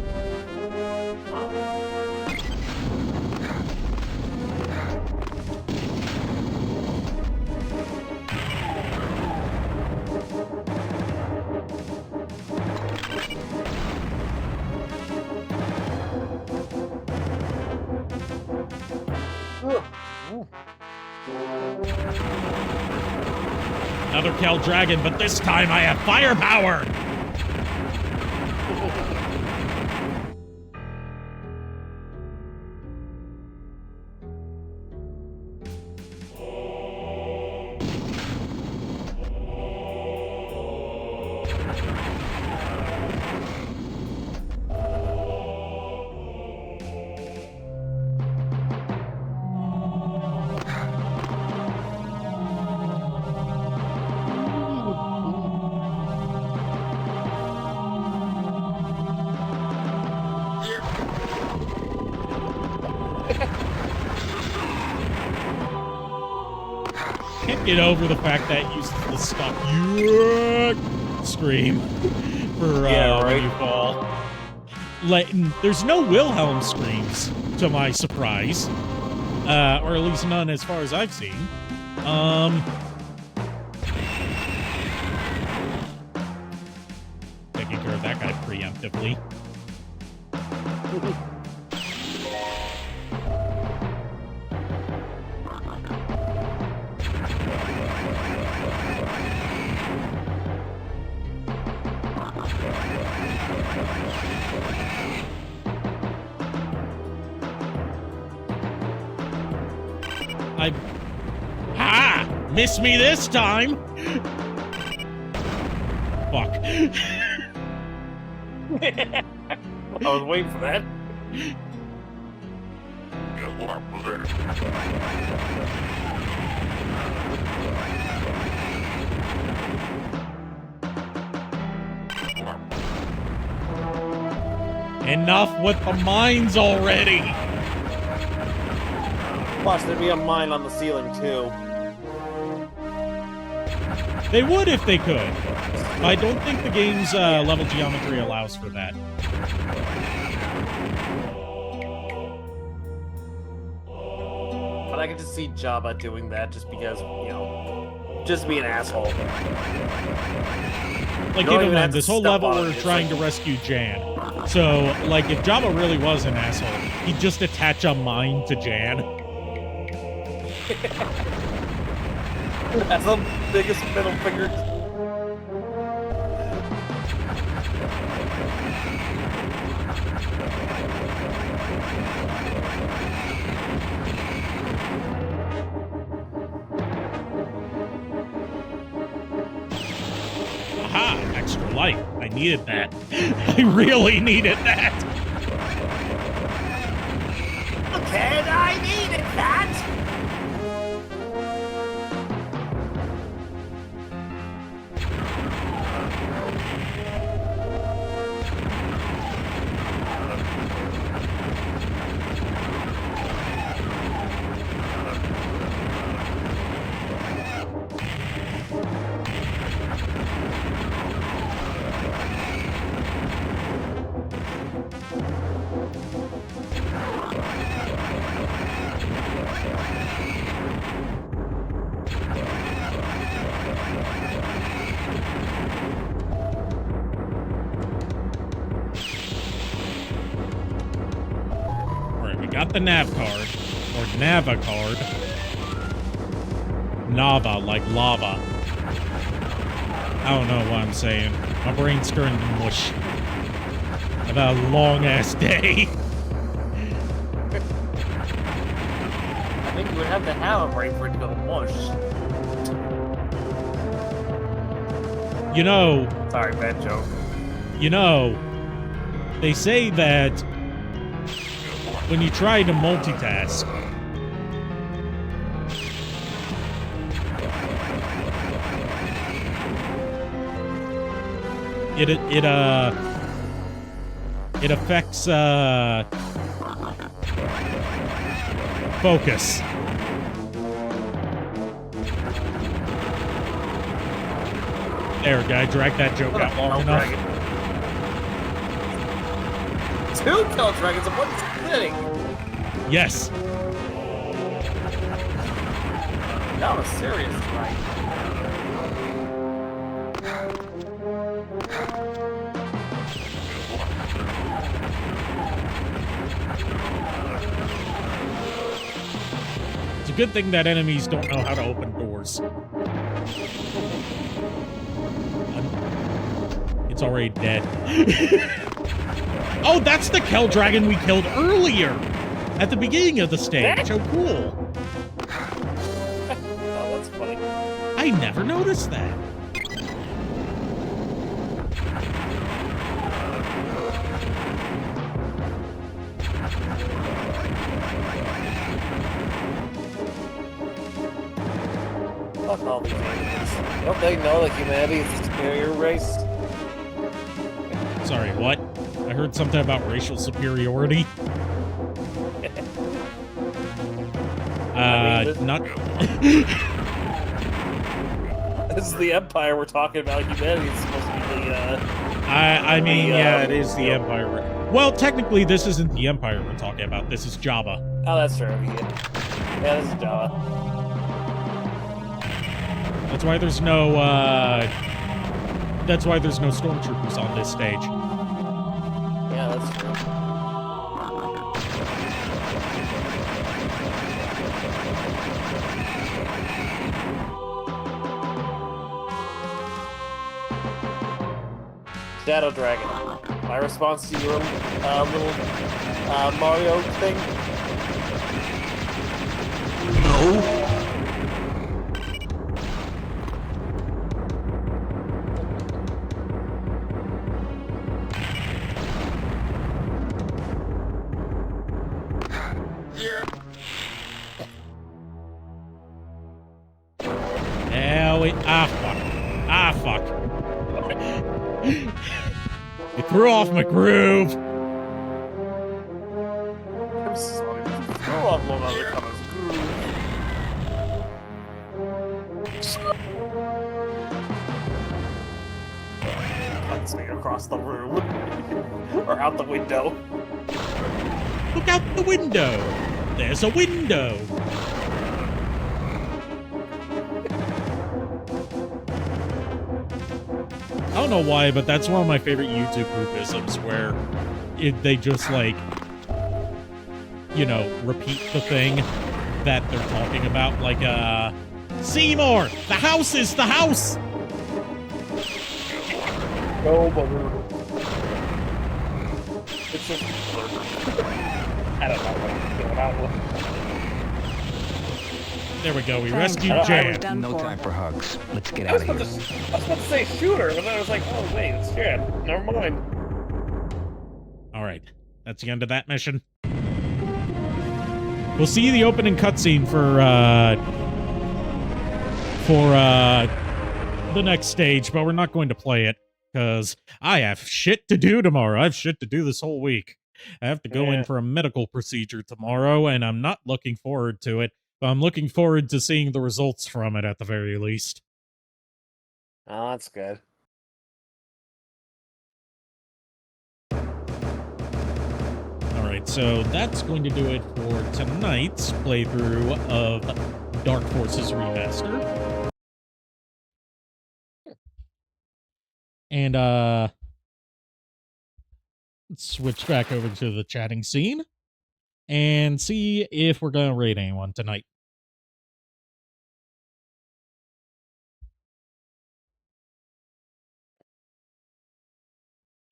Another Kel Dragon, but this time I have firepower! Can't get over the fact that it uses the stop scream for when you fall. Like, there's no Wilhelm screams, to my surprise, or at least none as far as I've seen. Taking care of that guy preemptively. Miss me this time! Fuck. I was waiting for that. Enough with the mines already! Plus, there'd be a mine on the ceiling, too. They would if they could. I don't think the game's level geometry allows for that. But I could just see Jabba doing that just because, you know, just be an asshole. Like, keep in mind, this whole level we're trying to rescue Jan. So, like, if Jabba really was an asshole, he'd just attach a mine to Jan. That's the biggest middle finger. Aha! Extra life. I needed that. I really needed that! And I needed that! Got the nav card, or Nava card. Nava, like lava. I don't know what I'm saying. My brain's turning to mush. I've had a long-ass day. I think you would have to have a brain for it to go mush. You know... Sorry, bad joke. You know, they say that when you try to multitask, it affects focus. There, guy, drag that joke out long enough. Two Kel Dragons in one sitting. Yes. That was serious, right? It's a good thing that enemies don't know how to open doors. it's already dead. Oh, that's the Kell Dragon we killed earlier! At the beginning of the stage. Oh, cool. Oh, that's funny. I never noticed that. Fuck all these aliens. Don't they know that humanity is the superior race? Sorry, what? I heard something about racial superiority. Not... This is the Empire we're talking about. Humanity is supposed to be the, I mean, yeah, it is the Empire. Well, technically, this isn't the Empire we're talking about. This is Java. Oh, that's true. Yeah, this is Java. That's why there's no, That's why there's no stormtroopers on this stage. Yeah, that's true. Shadow Dragon. My response to your little Mario thing? No. Fuck. You threw off my groove. I'm sorry. Throw off one other color's groove. Cuts me across the room. Or out the window. Look out the window. There's a window. I don't know why, but that's one of my favorite YouTube groupisms where they just, like, you know, repeat the thing that they're talking about. Like, Seymour! The house is the house! No, balloon. It's just... I don't know what's going on. There we go, we rescued Jan. No time for hugs. Let's get out of here. I was about to say shooter, but then I was like, oh wait, it's Jan. Never mind. Alright, that's the end of that mission. We'll see the opening cutscene for the next stage, but we're not going to play it, because I have shit to do tomorrow. I have shit to do this whole week. I have to go in for a medical procedure tomorrow, and I'm not looking forward to it. But I'm looking forward to seeing the results from it at the very least. Oh, that's good. Alright, so that's going to do it for tonight's playthrough of Dark Forces Remaster. And, let's switch back over to the chatting scene and see if we're going to raid anyone tonight.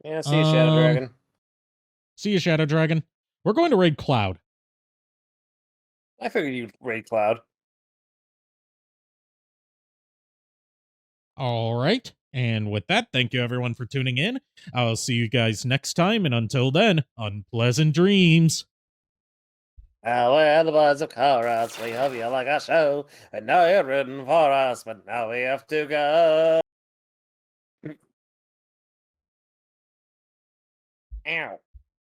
Yeah, see you, Shadow Dragon. See you, Shadow Dragon. We're going to raid Cloud. I figured you'd raid Cloud. All right. And with that, thank you everyone for tuning in. I'll see you guys next time. And until then, unpleasant dreams. We're the boys of chorus. We hope you like our show. And now you're rooting for us, but now we have to go. Ow.